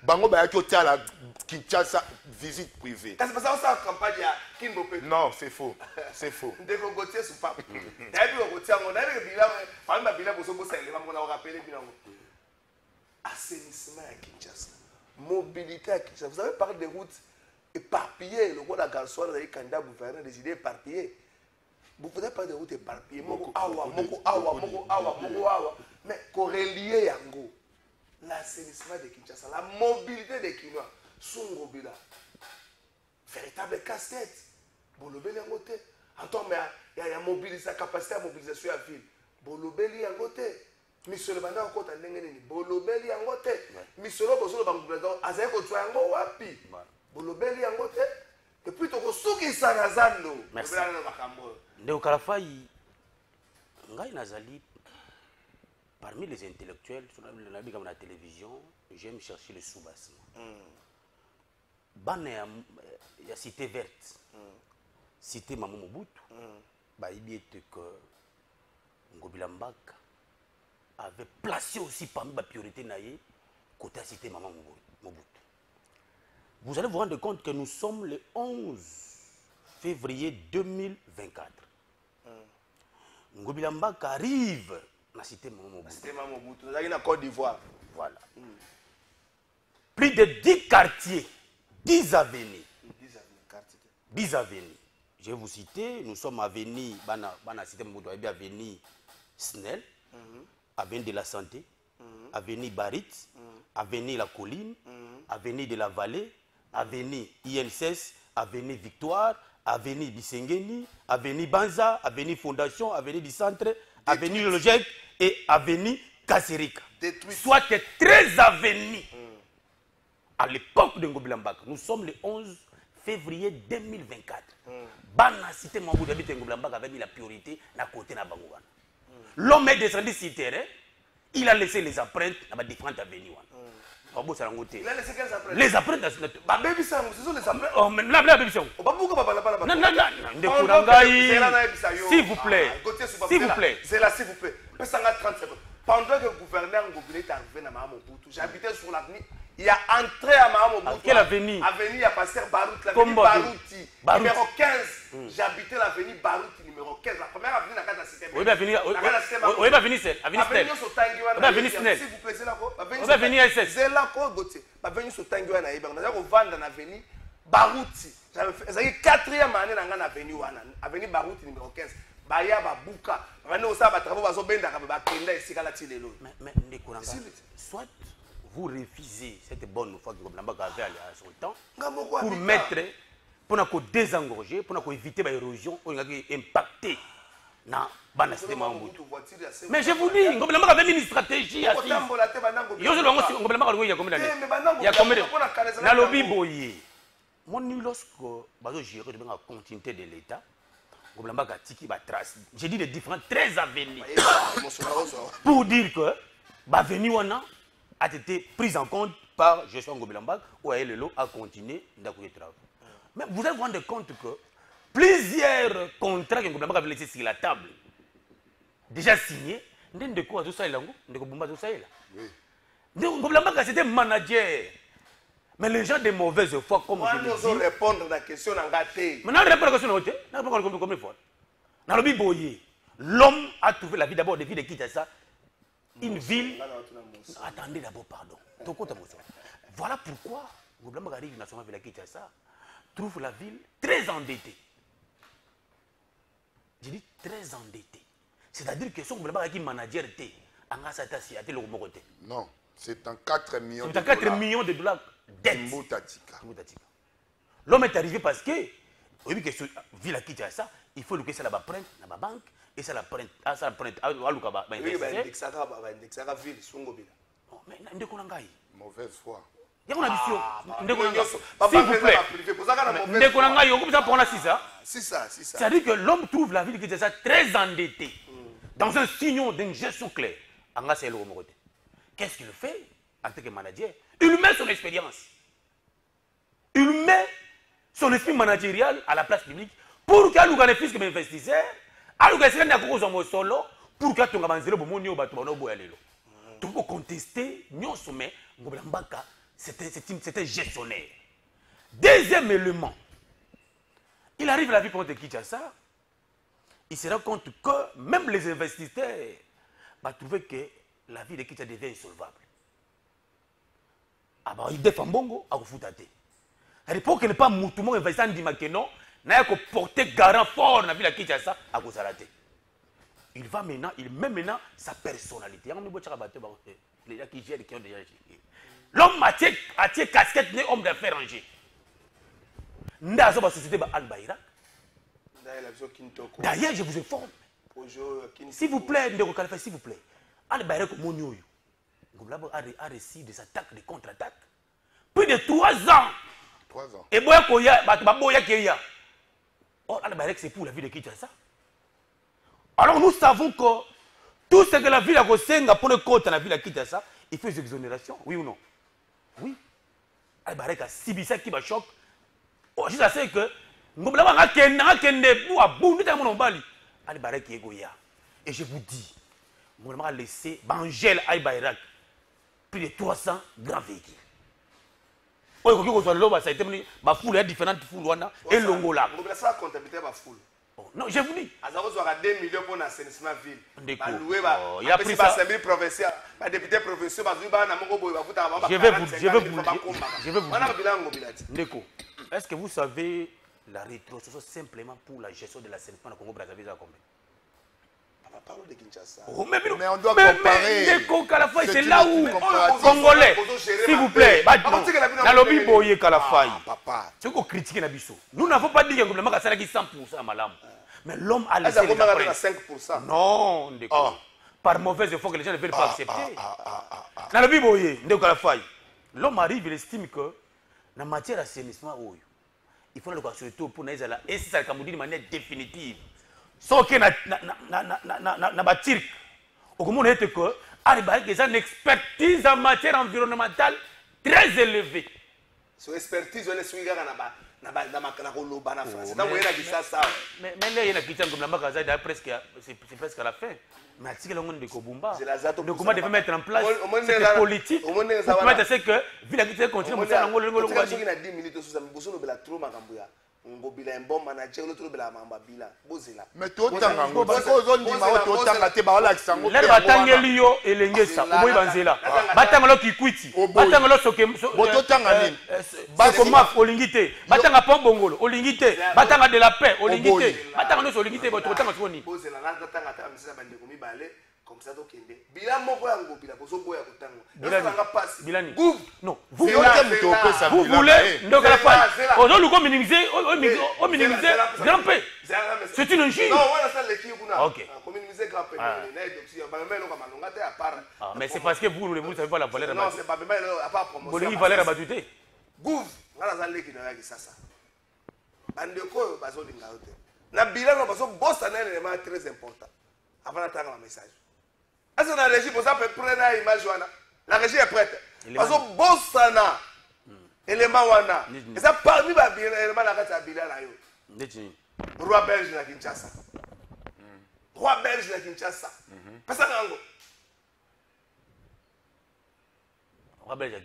Bango ba yaki la Kinshasa visite privée. C'est pas ça ça campagne ya Kinbo Peto. Non, c'est faux. C'est faux. Ndeko Gautier sous pape. Et puis Gautier on a le bilan, parle de bilan pour se bosser les on a rappelé bilan. Assainissement à Kinshasa. Mobilité à Kinshasa. Vous avez parlé des routes éparpillé, le roi de la Gansoire, les candidats gouverneurs décidé éparpillé. Vous ne pouvez pas de route éparpillée. Moko awa. Mais corrélié yango. L'assainissement de Kinshasa, la mobilité des Kinois, Sungobila. Véritable casse-tête. Bolobeli yangote. Attends, mais il y a la capacité à mobilisation à la ville. Bolobeli yangote. Monsieur le bandit encore en dengue. Bolobeli yangote. Monsieur le bosso le bandit. Azaï ko twa yango wapi. Bolobeli yangote. Et puis tu kosuki sanazando. Merci. Ndeko Kalafai, ngai nazali parmi les intellectuels sur la télévision, j'aime chercher le sous-bassement. Bana ya cité verte. Cité Maman Mobutu. Bah il était que Ngobila Mbaka avait placé aussi parmi la priorité naïe côté cité Maman Mobutu. Vous allez vous rendre compte que nous sommes le 11 février 2024. Ngobila Mbaka arrive dans la cité Maman Mobutu. Cité Maman Mobutu, nous sommes en Côte d'Ivoire. Voilà. Plus de 10 quartiers, 10 avenues. 10 avenues. Je vais vous citer, nous sommes avenue, Bana cité Mobutu, avenue Snell, avenue de la Santé, avenue Barit, avenue La Colline, avenue de la Vallée, avenue INSS, avenue Victoire, avenue Bissengeni, avenue Banza, avenue Fondation, avenue du Centre, avenue Logek et avenue Kasserika. Soit 13 avenues à l'époque de Ngobila Mbaka. Nous sommes le 11 février 2024. Bana cité Mambo d'habiter Ngoblambak avait mis la priorité à côté de Bangoban. L'homme est descendu sur le terrain, il a laissé les empreintes dans différentes avenues. Il a laissé quelles empreintes? Les empreintes. Bah, baby sang, ce sont les empreintes. Oh, mais là, baby sang. S'il vous plaît. S'il vous plaît. C'est là, s'il vous plaît. Ça a 30 secondes. Pendant que le gouverneur Ngobile est arrivé dans Mahamobutu, j'habitais sur l'avenue. Il a entré à Mahamobutu. Quelle avenue? Avenue à Pasteur Barouti, l'avenue Barouti. Numéro 15. J'habitais l'avenue Barouti, numéro 15. La première avenue dans la cité. Oui, avenue. Oui, avenue Stel. Avenue Stel. Avenue Stel. S'il vous plaît, c'est là quoi? Avenue SS. C'est là quoi, Gauthier? Avenue Sotangiwa na Iber. On a vendre dans l'avenue Barouti. Ça y est, 4e année dans l'avenue Wana. Avenue Barouti, numéro 15. Baya Babuka. Soit vous refusez cette bonne foi que Ngoblambak avait à son temps pour mettre, pour désengorger, pour éviter l'érosion, pour impacter dans le Mahamobutu. Mais je vous dis, Ngoblambak avait mis une stratégie assise. Il y a combien d'années? Il y a combien d'années? Dans le Biboye, lorsque je gérer la continuité de l'État, Ngoblambak a tiki ba trace. J'ai dit les différents 13 avenues pour dire que l'avenue a été prise en compte par gestion Ngoblambak où Lelo a continué d'accueillir travail. Mais vous allez vous rendre compte que plusieurs contrats que Ngoblambak avait laissés sur la table, déjà signés, de quoi tout ça est là, de quoi tout ça est là. Ngoblambak c'était manager. Mais les gens de mauvaise foi, comme je le dis... répondre à la question en gâté. Mais non, répondre à la question en gâté. Non, répondre comme il faut. Dans le Biboye, l'homme a trouvé la vie d'abord de vie de Kinshasa. Une ville... Attendez d'abord, pardon. Voilà pourquoi Ngoblambak arrive national de la Kinshasa, trouve la ville très endettée. Je dis très endettée. C'est-à-dire que son Ngoblambak qui manager était, non, c'est en 4 millions de dollars. C'est en 4 millions de dollars. L'homme est arrivé parce que, oui, que vu la Kinshasa, il faut que ça la prenne dans la banque et ça la prenne à Lukaba. Oui, mais mauvaise foi. Il y a une ambition. S'il vous plaît. C'est-à-dire que l'homme trouve la ville de Kinshasa très endettée, dans un signe d'une gestion claire. Qu'est-ce qu'il fait en tant que manager? Il met son expérience. Il met son esprit managérial à la place publique pour qu'il y ait un fils qui investisseur, pour qu'il y ait un solo, pour qu'il y ait un solo, pour contester, mais Ngoblambak, c'était gestionnaire. Deuxième élément, il arrive à la vie pour de Kinshasa, il se rend compte que même les investisseurs vont trouver que la vie de Kinshasa devient insolvable. Il défend bongo à Kofutate. À l'époque, il n'est pas moutoumon investi en Dimakeno, n'a pas porté garant fort dans la ville de Kinshasa à Kozarate. Il va maintenant, il met maintenant sa personnalité. Les gens qui gèrent, qui ont déjà géré. L'homme a tiré casquette, homme d'affaires rangé. N'a pas société Al-Bayrak. D'ailleurs, je vous informe. S'il vous plaît, s'il vous plaît. Al-Bayrak, mon yoyo. Ngoblambak a reçu des attaques, des contre-attaques. Plus de 3 ans. 3 ans. Et Boya Koya, Boya Keya. Or, Al-Bayrak, c'est pour la vie de Kinshasa. Alors, nous savons que tout ce que la ville a Kosenga pour le compte de la ville de Kinshasa, il fait des exonérations, oui ou non? Oui. Al-Bayrak a Sibissa qui va choc. Je sais que Ngoblambak a Kende pour abounder dans mon bali. Al-Bayrak est Goya. Et je vous dis, Ngoblambak a laissé Bangel Al-Bayrak plus de 300 grands véhicules. Ça a été ma foule, différentes foules, et Longola. Non, je vous dis. Il a 2 millions pour l'assainissement ville. Il a pris ça. Je vais vous dire. Est-ce que vous savez la rétrocession simplement pour la gestion de l'assainissement au Congo-Brazzaville à combien? Mais on doit comparer. C'est là où Congolais, s'il vous plaît, Nalobi Boye Kalafai. C'est qu'on critique Nabiso. Nous n'avons pas dit que Ngoblambak a 100% à Malam. Mais l'homme a laissé les apprendre. 5%. Non, par mauvaise foi que les gens ne veulent pas accepter. Nalobi Boye Kalafai. L'homme arrive, il estime que dans la matière d'assainissement, il faut le voir surtout pour nous là et ça comme dit de manière définitive sans que na batir au comment on est que arrive des une expertise en matière environnementale très élevée so expertise on est suivi na koloba na France donc il y a qui ça mais là il y a qui comme la magasin presque c'est presque à la fin mais si quelqu'un de Kobumba donc comment devait mettre en place cette politique pour permettre ce que vu la question continue ça ngolo ngolo ngolo ngolo 10 minutes sous ça boso no bela trop makambo ya ngobila un bon manager l'autre bela mamba bila bozela mais to tanga ngo zo ndima to tanga te ba wala kisango le batangeli yo elengesa oboyi banzela batanga lo kikwiti batanga lo soke boto tanga nini bako maf olingite batanga pom bongolo olingite batanga de la paix olingite batanga no olingite boto tanga soni bozela na tanga ta misa bande ko mibale comme ça donc kende bila moko ya ngobila bozo boya kotanga bilani passe bilani Gouv non vous voulez donc la fois aujourd'hui comme minimiser grand paix c'est une injure non voilà ça les qui kuna OK comme minimiser grand paix na donc ba même lo malonga te à part mais c'est parce que vous ne savez pas la valeur non c'est pas même à part promotion bolingi valeur abatute Gouv ngala za leki na yaki sasa bande ko bazo linga yote na bilan bazo bossa na élément très important avant d'attendre le message. Est-ce que la régie pour ça peut prendre une image la régie est prête. Parce que bossana élément wana. Et ça parmi les éléments la carte bila là yo. Roi belge na Kinshasa. Roi belge na Kinshasa. Pesa nango. Roi belge.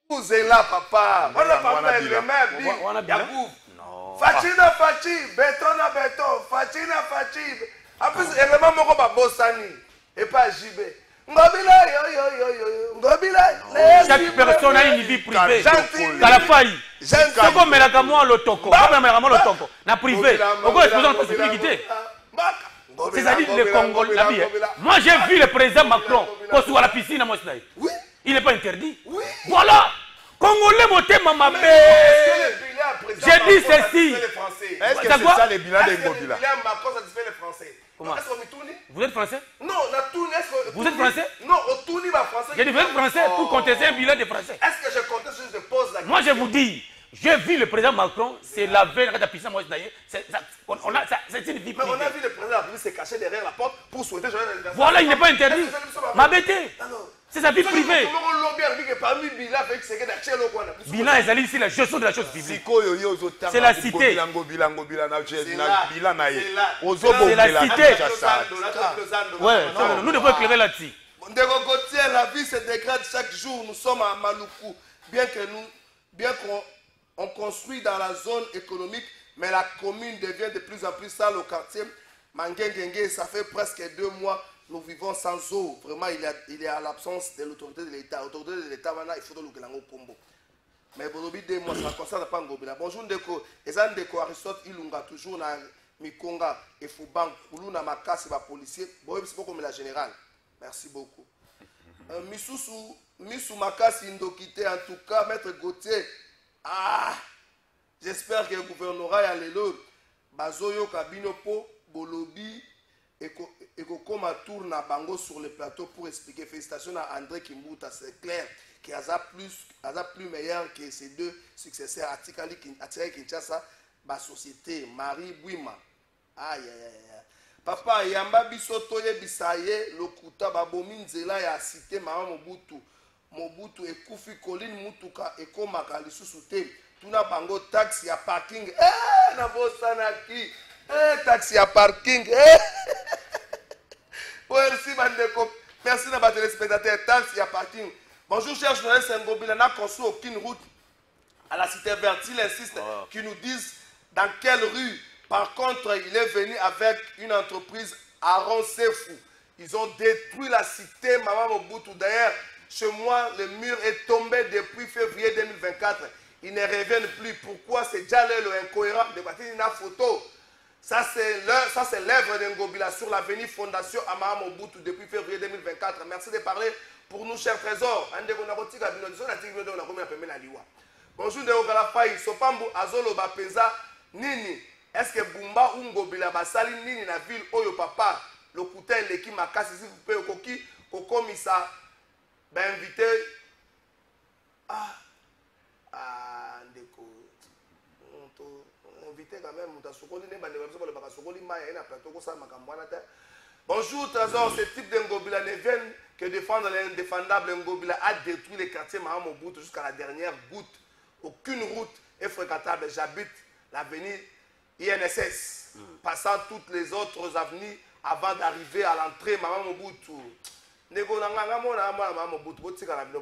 Vous êtes là, papa. On a pas fait le même. Fatina Fachi, béton à béton, Fatina Fachi. En plus, élément moko ba bossani et pas JB. Ngobila yo. Ngobila. Chaque personne a une vie privée. Kala faille. C'est comme melaka moi le toko. Comme melaka moi le toko. Na privé. Pourquoi est-ce que vous possibilité? C'est-à-dire les Congolais. Moi j'ai vu le président Macron qu'on soit à la piscine à Mosnaï. Oui. Il n'est pas interdit. Oui. Voilà. Congolais moté mamabé. J'ai dit ceci. Est-ce que c'est ça les bilans des Ngobila? Macron satisfait les Français. Comment? Est-ce qu'on me tourne? Vous êtes français? Non, on a tourné. Vous êtes français? Non, on tourne pas français. J'ai dit vous êtes français pour contester un bilan des français. Est-ce que je conteste si je pose la question? Moi je vous dis, j'ai vu le président Macron, c'est la veille de la piscine moi c'est une vie privée. Mais on a vu le président se cacher derrière la porte pour souhaiter joyeux anniversaire. Voilà, il n'est pas interdit. Ma bêtise. C'est sa vie privée. Bilan est allé ici la gestion de la chose publique. C'est la cité. C'est la cité. Ouais, nous devons éclairer là-dessus. La vie se dégrade chaque jour. Nous sommes à Maluku. Bien qu'on construit dans la zone économique, mais la commune devient de plus en plus sale au quartier. Mangengenge, ça fait presque 2 mois. Nous vivons sans eau. Vraiment, il y a l'absence de l'autorité de l'État. L'autorité de l'État, il faut que nous Pombo. Mais bon, 2 mois, ça ne concerne pas Ngobila. Bonjour, Ndeko. Et ça, Ndeko Aristote, Ilunga, toujours dans Mikonga et Fouban, Koulouna, Makasi, les policiers. Bon, c'est pas comme la générale. Merci beaucoup. Missou Makasi, Ndokité, en tout cas, Maître Gauthier. Ah, j'espère que le gouvernorat y a l'élo. Bazoyo, Kabinopo, Bolobi. Et comme à tourne à Bango sur le plateau pour expliquer. Félicitations à André Kimbuta, c'est clair qu'il a plus meilleur que ses 2 successeurs, Atikali Kinshasa, ma société, Marie Bouima. Aïe, aïe, aïe. Papa, Yamba Bisotoye Bisaye, Lokuta, Babomi Nzela, ya cité Mama Mobutu, et Koufi Colline Mutuka, et Komaka, Lissousouté, Tuna Bango, taxi à parking, Nabosanaki. Taxi à parking. Merci, Bandeko. Merci, nos téléspectateurs. Taxi à parking. Bonjour, chers journalistes. Ngobila n'a construit aucune route à la cité verte. Il insiste qu'ils nous disent dans quelle rue. Par contre, il est venu avec une entreprise Aaron Sefou. Ils ont détruit la cité Maman Mobutu. D'ailleurs, chez moi, le mur est tombé depuis février 2024. Ils ne reviennent plus. Pourquoi? C'est déjà l'incohérent de bâtir une photo. Ça, c'est l'œuvre de Ngobila sur l'avenue Fondation Amara Mobutu depuis février 2024. Merci de parler pour nous, chers trésors. bonjour ndeko Kalafai Sopambo azoloba penza nini est-ce que Bumba ou Ngobila basali nini na ville oyo papa lokuta eleki makasi s'il vous plaît okoki kokomisa invité ndeko invité quand même mutasokoli ne bande baso ba sokoli maya ina plateau ko sa makambo wana te. Bonjour Trésor, ce type de Ngobila ne vient que défendre l'indéfendable. Ngobila a détruit les quartiers Mahamobout jusqu'à la dernière goutte. Aucune route est fréquentable. J'habite l'avenue INSS, passant toutes les autres avenues avant d'arriver à l'entrée Mahamobout.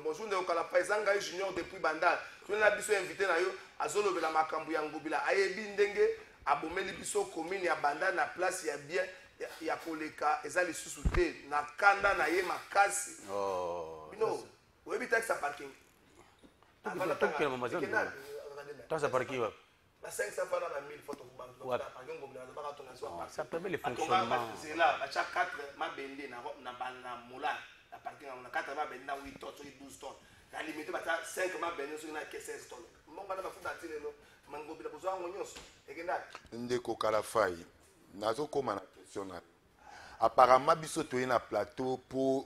Bonjour, Ndeko Kalafai Zanga Junior depuis Bandal. Je suis invité à Zolo de la Makambu Ngobila. Ayebi Ndenge, Abomeli Biso commune ya Bandal na place ya bien. Ya koleka ezali susute na kanda na ye makasi no webi taxa parking Avant que maman ça parking wa ba 500 francs na 1000 photos ku banque parking ngobila za baka tona so ça permet le fonctionnement c'est là ba cha 4 mabende na bana mola la parking na 4 mabende na 8 tonnes 12 tonnes la limite ba 5 mabende so na 16 tonnes monga na ba futa tilelo mangobila bozwa ngonyoso ekenda Ndeko Kalafai nazo koma na apparemment biso toye na plateau pour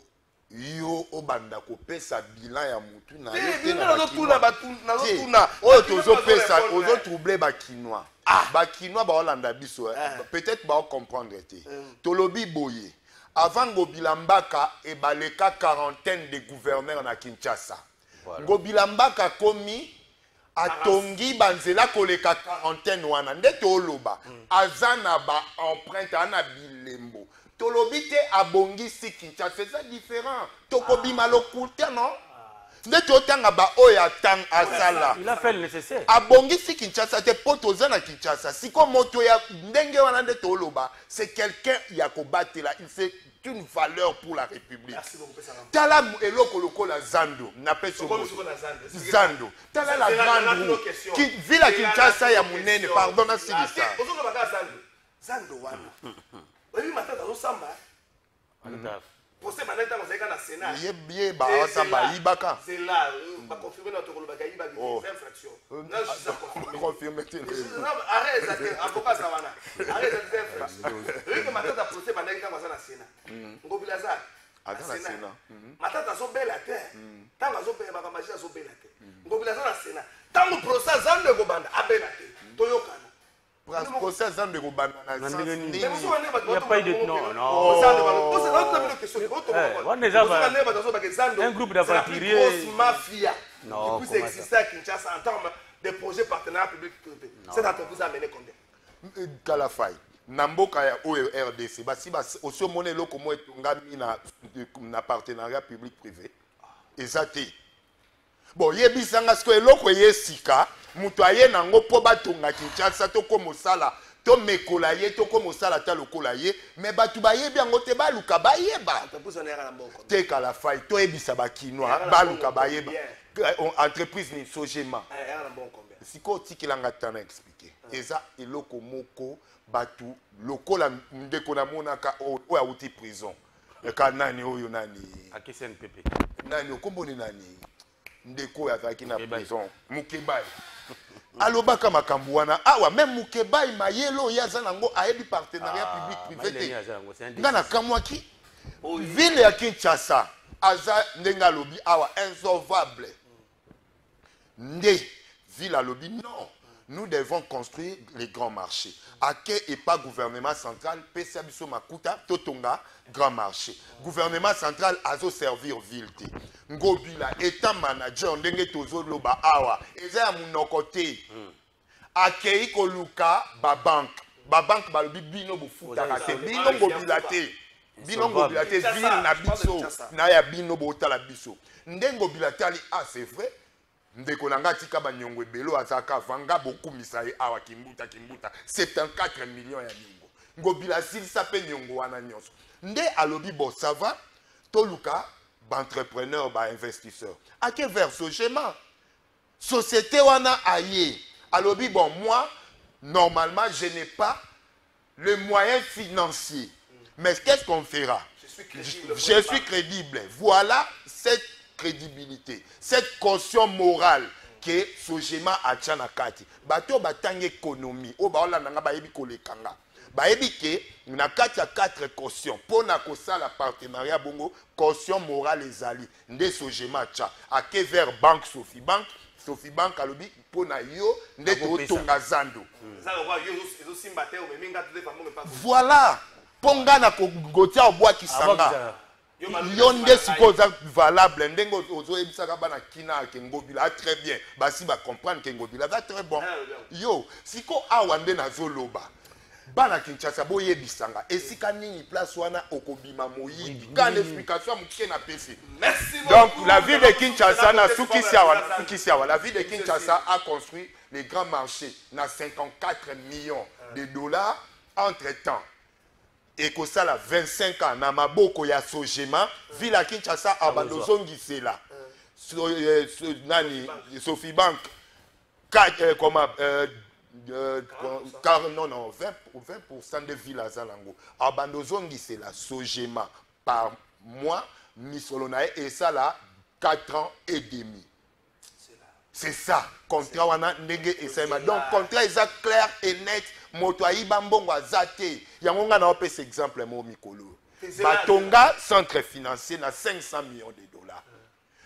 yo obanda kopesa bilan ya mutu na oyo tozopesa ozo troubler bakinois bakinois baolanda biso peut-être baocomprendre te tolobi boye avant Ngobila Mbaka ebaleka quarantaine de gouverneurs na Kinshasa Ngobila Mbaka komi atongi banzela koleka quarantaine wana nde toloba azana ba empreinte ana bilembo tolobi te abongisi Kinshasa c'est différent tokobima lokuta non nde totanga ba oya tang asala il a fait le nécessaire abongisi Kinshasa te poto zana Kinshasa siko moto ya ndenge wana nde toloba c'est quelqu'un ya kobatela c'est une valeur pour la République. Tala eloko lokola Zando na peso Zando tala la grande roue qui ville Kinshasa ya munene pardon na silisa Zando wana oui matata zo samba posé maneta ngozeka na Sénat yebie ba samba ibaka c'est là ba confirmer notre kolobaka ibaka c'est infraction non je ça confirmer arrête avocat ça wana arrête c'est infraction oui matata posé maneta ngozeka na Sénat Ngobila za azana Sénat matata zo bela te tanga zo bela ba magie zo bela te Ngobila za na Sénat tango procès Zando ekobanda abela te toyokana procès Zando ekobanda na il n'y a pas eu de non un groupe d'aventuriers mafia non qui puisse exister à Kinshasa en termes de projets partenariat public-privé. Cette entreprise a mené combien? Kalafai Namboka ya RDC basi aussi monnaie loko mo etongami na partenariat public-privé ezate bon yebisanga sko eloko yesika mutu aye nango po batonga Kinshasa to ko mosala to mekola ye to ko mosala ta lokola ye mais batu bayebi yango te baluka bayeba te Kalafai to ebisa bakinois baluka bayeba entreprise ni Sogema siko tikilanga tana expliquer eza eloko moko batu lokola ndeko na monaka o auti prison ka nani oyo nani AKSNPP nani okomboni nani ndeko ya zaki na prison Mukebai alobaka makambo wana awa même Mukebai mayelo yaza nango ayebi partenariat public privé te ngana kamwaki ville ya Kinshasa aza ndenga lobi awa insolvable nde ville alobi non nous devons construire les grands marchés. Ake et pas gouvernement central, pesa biso makuta, totonga, grand marché. Gouvernement central azo servir ville te. Ngobila, état manager, ndenge tozo loba awa. Eza ya munokote. Ake iko luka, ba banque. Ba banque balobi bino bofuta kate. Bino ngobila te. Bino ngobila te, ville na biso. Na ya bino bota la biso. Ndengo bilatali, ah c'est vrai. Ndeko nanga tika banyongo ebelo azaka vanga beaucoup misaye awa kimbuta 74 millions ya nyongo ngobila silisa pe nyongo wana nyonso nde alobi bo ça va toluka ba entrepreneur ba investisseur ake vers Sogema société wana aye alobi bon moi normalement je n'ai pas le moyen financier mais qu'est-ce qu'on fera je suis crédible voilà cette crédibilité, cette caution morale que Sojema atia na kati bato batangi économie o baolanda nga bayebi kolekanga bayebi ke na kati ya 4 caution pona kosala partenariat bongo caution morale ezali nde Sojema atia ake vers banque Sophie Bank alobi pona yo nde totonga zando voilà ponga na kogotia obwakisanga yo nde sikoza valable ndenge ozoyebisaka bana kina ke ngobila très bien basi ba comprendre ke ngobila va très bon yo siko awa nde nazoloba bana Kinshasa boyebisanga esika nini place wana okobima moyibi quand l'explication muke na PC. Merci beaucoup. Donc la ville de Kinshasa na Sukisiawa la ville de Kinshasa a construit les grands marchés na 54 millions de dollars entre temps. Et que ça la 25 ans na maboko ya Sojema ville à Kinshasa abandozongisela nani Sophie Bank comment non 20% de villes à Zalango abandozongisela Sojema par mois misolonae et ça là 4 ans et demi. C'est ça contrat wana ndenge esema donc contrat est clair et net moto ayiba mbongo azate yango nga na opesa exemple mo mikolo batonga centre financier na 500 millions de dollars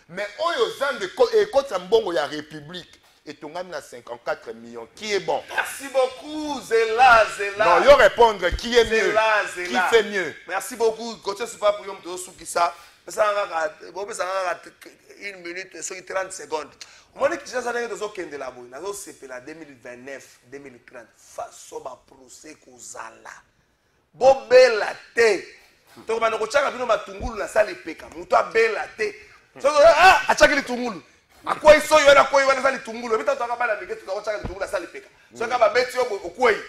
mais oyo zande ekota mbongo ya république etongami na 54 millions qui est bon. Merci beaucoup Zela. Non yo répondre qui est mieux qui fait mieux. Merci beaucoup Gauthier Soupa pour yom to soukisa ça nga 1 minute et 30 secondes. Moi, je suis allé dans le la boue. Dans le 2029, 2030, face au procès Kozala. Bobela te. Donc, on a vu matungulu na sali peka. Muto bela te. Ah, achaki li tungulu. Akwa iso yo na kwa iwana sali tungulu. Mita to akabala miketu to achaki li tungulu na sali peka. So kaba beti yo okwei.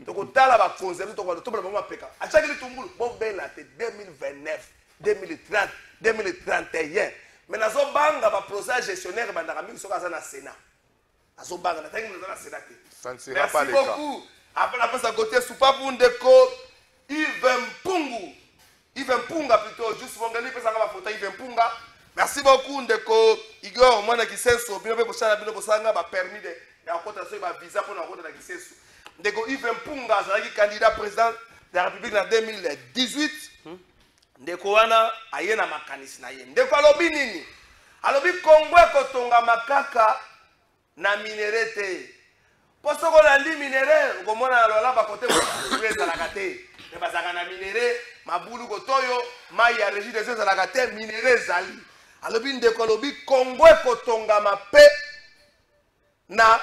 To kotala ba concept to kwa to ba peka. Achaki li tungulu. Bobela te 2029, 2030, 2031. Mais nous avons un procès gestionnaire qui est dans le Sénat. Nous avons un Sénat. Ça ne sera pas le cas. Merci beaucoup. Après la passe à côté, Soupa Bundeko, Yves Mpungu. Yves Mpunga plutôt, juste pour gagner, parce que Yves Mpunga. Merci beaucoup, Ndeko. Igor, moi, qui s'est sauvé, pour ça, permis de faire visa pour la Kisesu. Ndeko Yves Mpunga, c'est candidat président de la République en 2018. Ndeko wana ayena makanisi na ye ndeko alobi nini alobi Kongo ekotonga makaka na minerete poso ko landi minere ukomona lola ba kote za la kate ne bazaka na minere mabulu kotoyo mai ya régie des eaux za la kate minere zali alobi ndeko alobi Kongo ekotonga mape na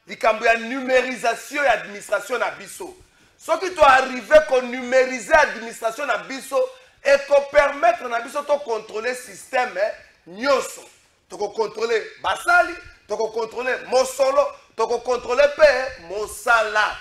likambo ya numérisation et administration na biso soki to arriver ko numériser administration na biso et qu'on permettre na biso to contrôler système nyoso to contrôler basali to contrôler mosolo to contrôler pe mosala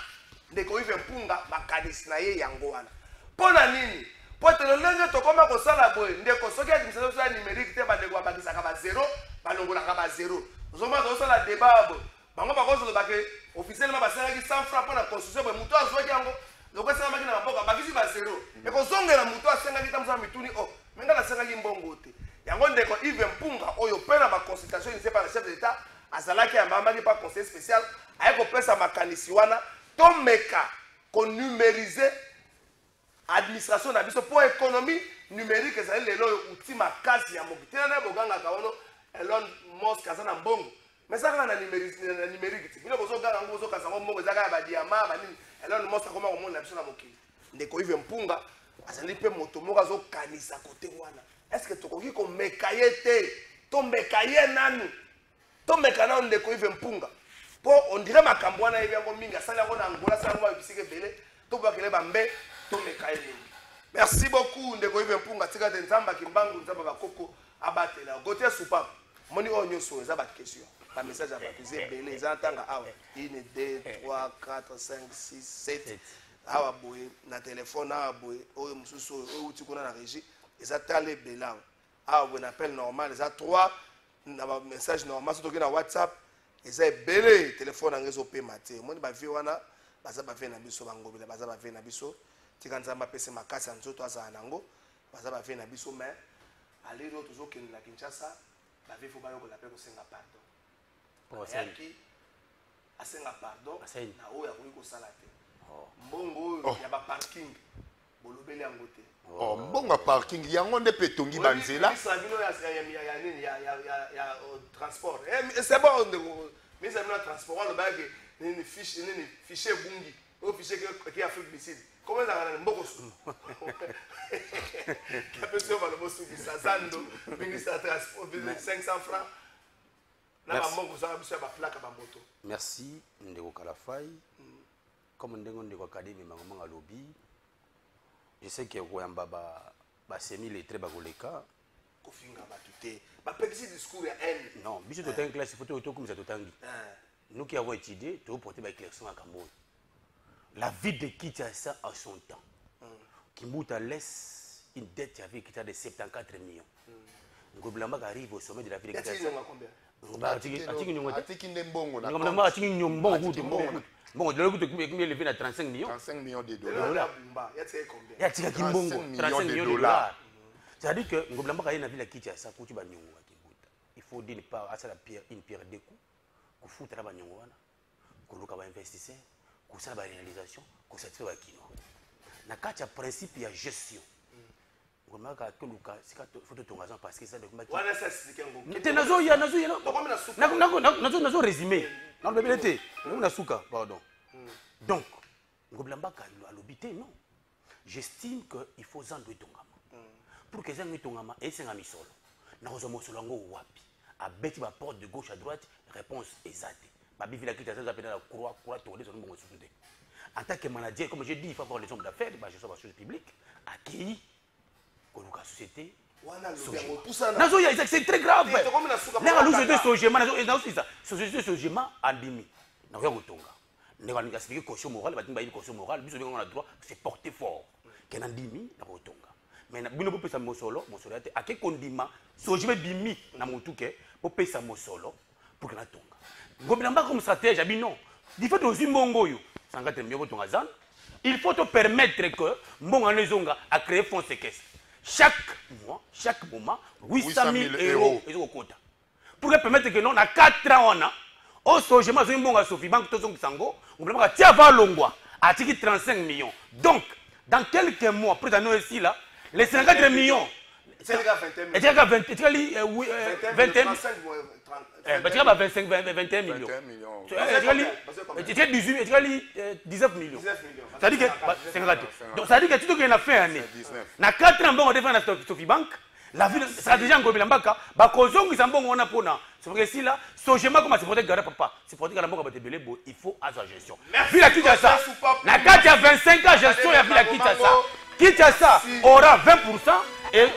ndeko Yves Mpunga makanisi na ye yango wana pona nini po telolenge to koma ko sala boy ndeko soki administration ya numérique te ba ndeko bakisa ka ba 0 balongola ka ba 0 zoma to sala débat bo bango ba ko ba ke officiellement ba sala ki 100 francs pour la construction bo muto azwa yango loko sala makina maboka bakisi ba 0 e ko zongela muto asenga kitamza mituni o menga na senga kimbongo te yango ndeko Yves Mpunga oyo pena ba consultation initiée par le chef de l'état azalaki ambamaki pa conseil spécial ayeko pesa makanisi wana to meka ko numériser administration na biso pour économie numérique ezali lelo outil makasi ya mokitena na boganga ka wono Elon Musk azana mbongo mais ça na numérique ti bino bozo ganga ngozo kasango mbongo zaka ba diamant ba nini Elon Musk akoma ko mona biso na mokili ndeko Yves Mpunga azali pe moto moko azo kanisa côté wana est-ce que tokoki ko mekayete to mekaye nanu to mekana ndeko Yves Mpunga po on dirait makambo wana yebi yango minga sala yango na Angola sala yango bisike bele to bakele bambe to mekaye. Merci beaucoup ndeko Yves Mpunga tika de nzamba kimbangu nzamba bakoko abatela Gauthier Soupa moni onyo so za ba question ba message a baptisé bele za tanga awa 1 2 3 4 5 6 7 awa boye na téléphone awa boye oyo mususu oyo uti kuna na régie eza tale belang awa boye na appel normal eza 3 na ba message normal soki na WhatsApp eza bele téléphone angezo pe maté moni ba vie wana baza ba vie na biso bangobela baza ba vie na biso tika nzamba pese makasi nzoto aza nango baza ba vie na biso mais alero tozokende na Kinshasa ba vie fo bayo ko la pe ko senga pardon ayaki asenga pardon na oyo akoki kosala te mbongo oyo ya baparking bolobeli yango te mbongo ya parking yango nde mpe etongi banzela bino ya transport c'est bon ndeko ministre bino ya transport alobaki nini fiche ebungi oyo fiche eki afrique du sud comment ezalaka na mboko kapesio balobo sukisa zando ministre ya transport 500 francs na bambongo kozanga biso ya baplaka bamoto. Merci ndeko Kalafai. Comme ndeko ndeko académie mangomanga lobby, je sais que koyamba ba semi lettré ba koleka kofinga batute ba petit discours ya haine. Non, biso to tan classe photo to comme ça to tangi. Nous qui avons étudié, to porter ba élection à Cameroun. La vie de Kinshasa a son temps. Kimbuta laisse une dette avec qui de 74 millions. Ngoblamba arrive au sommet de la ville de Kinshasa. Atiki mbongo na mbongo atiki mbongo bon de l'autre côté il levé à 35 millions de dollars il y a tika kimbongo 35 millions de dollars ça veut dire que ngoblamba ka na ville Kinshasa kuti ba nyongo akibuta il faut d'une part à ça la pierre une pierre de coup ku futa ba nyongo wana ku luka ba investisseur ku ça ba réalisation ku satisfaire ba kino na kacha principe ya gestion ngomaka kuluka sika photo tongaza parce que ça document wana ça explique ngo nazo résumé non bébé na suka pardon donc ngoblamba ka alobité non j'estime que il faut zando tongama pour que zando tongama et senga misolo na kozo mosolo ngo wapi a beti ba porte de gauche à droite réponse exacte ba bivila kita ça appelle la croix tourner sur mbongo sous-té en tant que manager comme je dis il faut avoir les hommes d'affaires ba gestion des choses publiques accueilli la société c'est très grave la société sogema société sogema andimi na ko tonga ne va expliquer caution morale ba timba caution morale biso on a droit c'est porter fort que andimi na ko tonga mais na bino popesa mosolo ate ake kondima sogema bimi na motuke popesa mosolo pour que na tonga ngobina comme stratège abino di fait aussi mbongo yo sangate mioko tonga zan il faut te permettre que mbongo nezonga a créer fonds séquestre chaque mois, chaque moment, 800 000 €. Pour permettre que nous, à 4 ans, au sogement, nous avons Sophie Bank, on a 35 millions. Donc, dans quelques mois, après nous ici, là, les 50 millions. C'est 21 millions. C'est 19 millions. Ça dit que donc ça dit que tout ce qu'on a fait année. Na 4 ans bon on défend la Sophie Bank, la ville stratégie en Gobilambaka, ba kozongo isambongo on a pona. C'est vrai que si là, sogema comme c'est protéger garder papa, c'est protéger la banque ba tebele bo, il faut à sa gestion. Vu la Kinshasa, na 4 à 25 ans gestion ya vu la Kinshasa. Kinshasa aura 20% et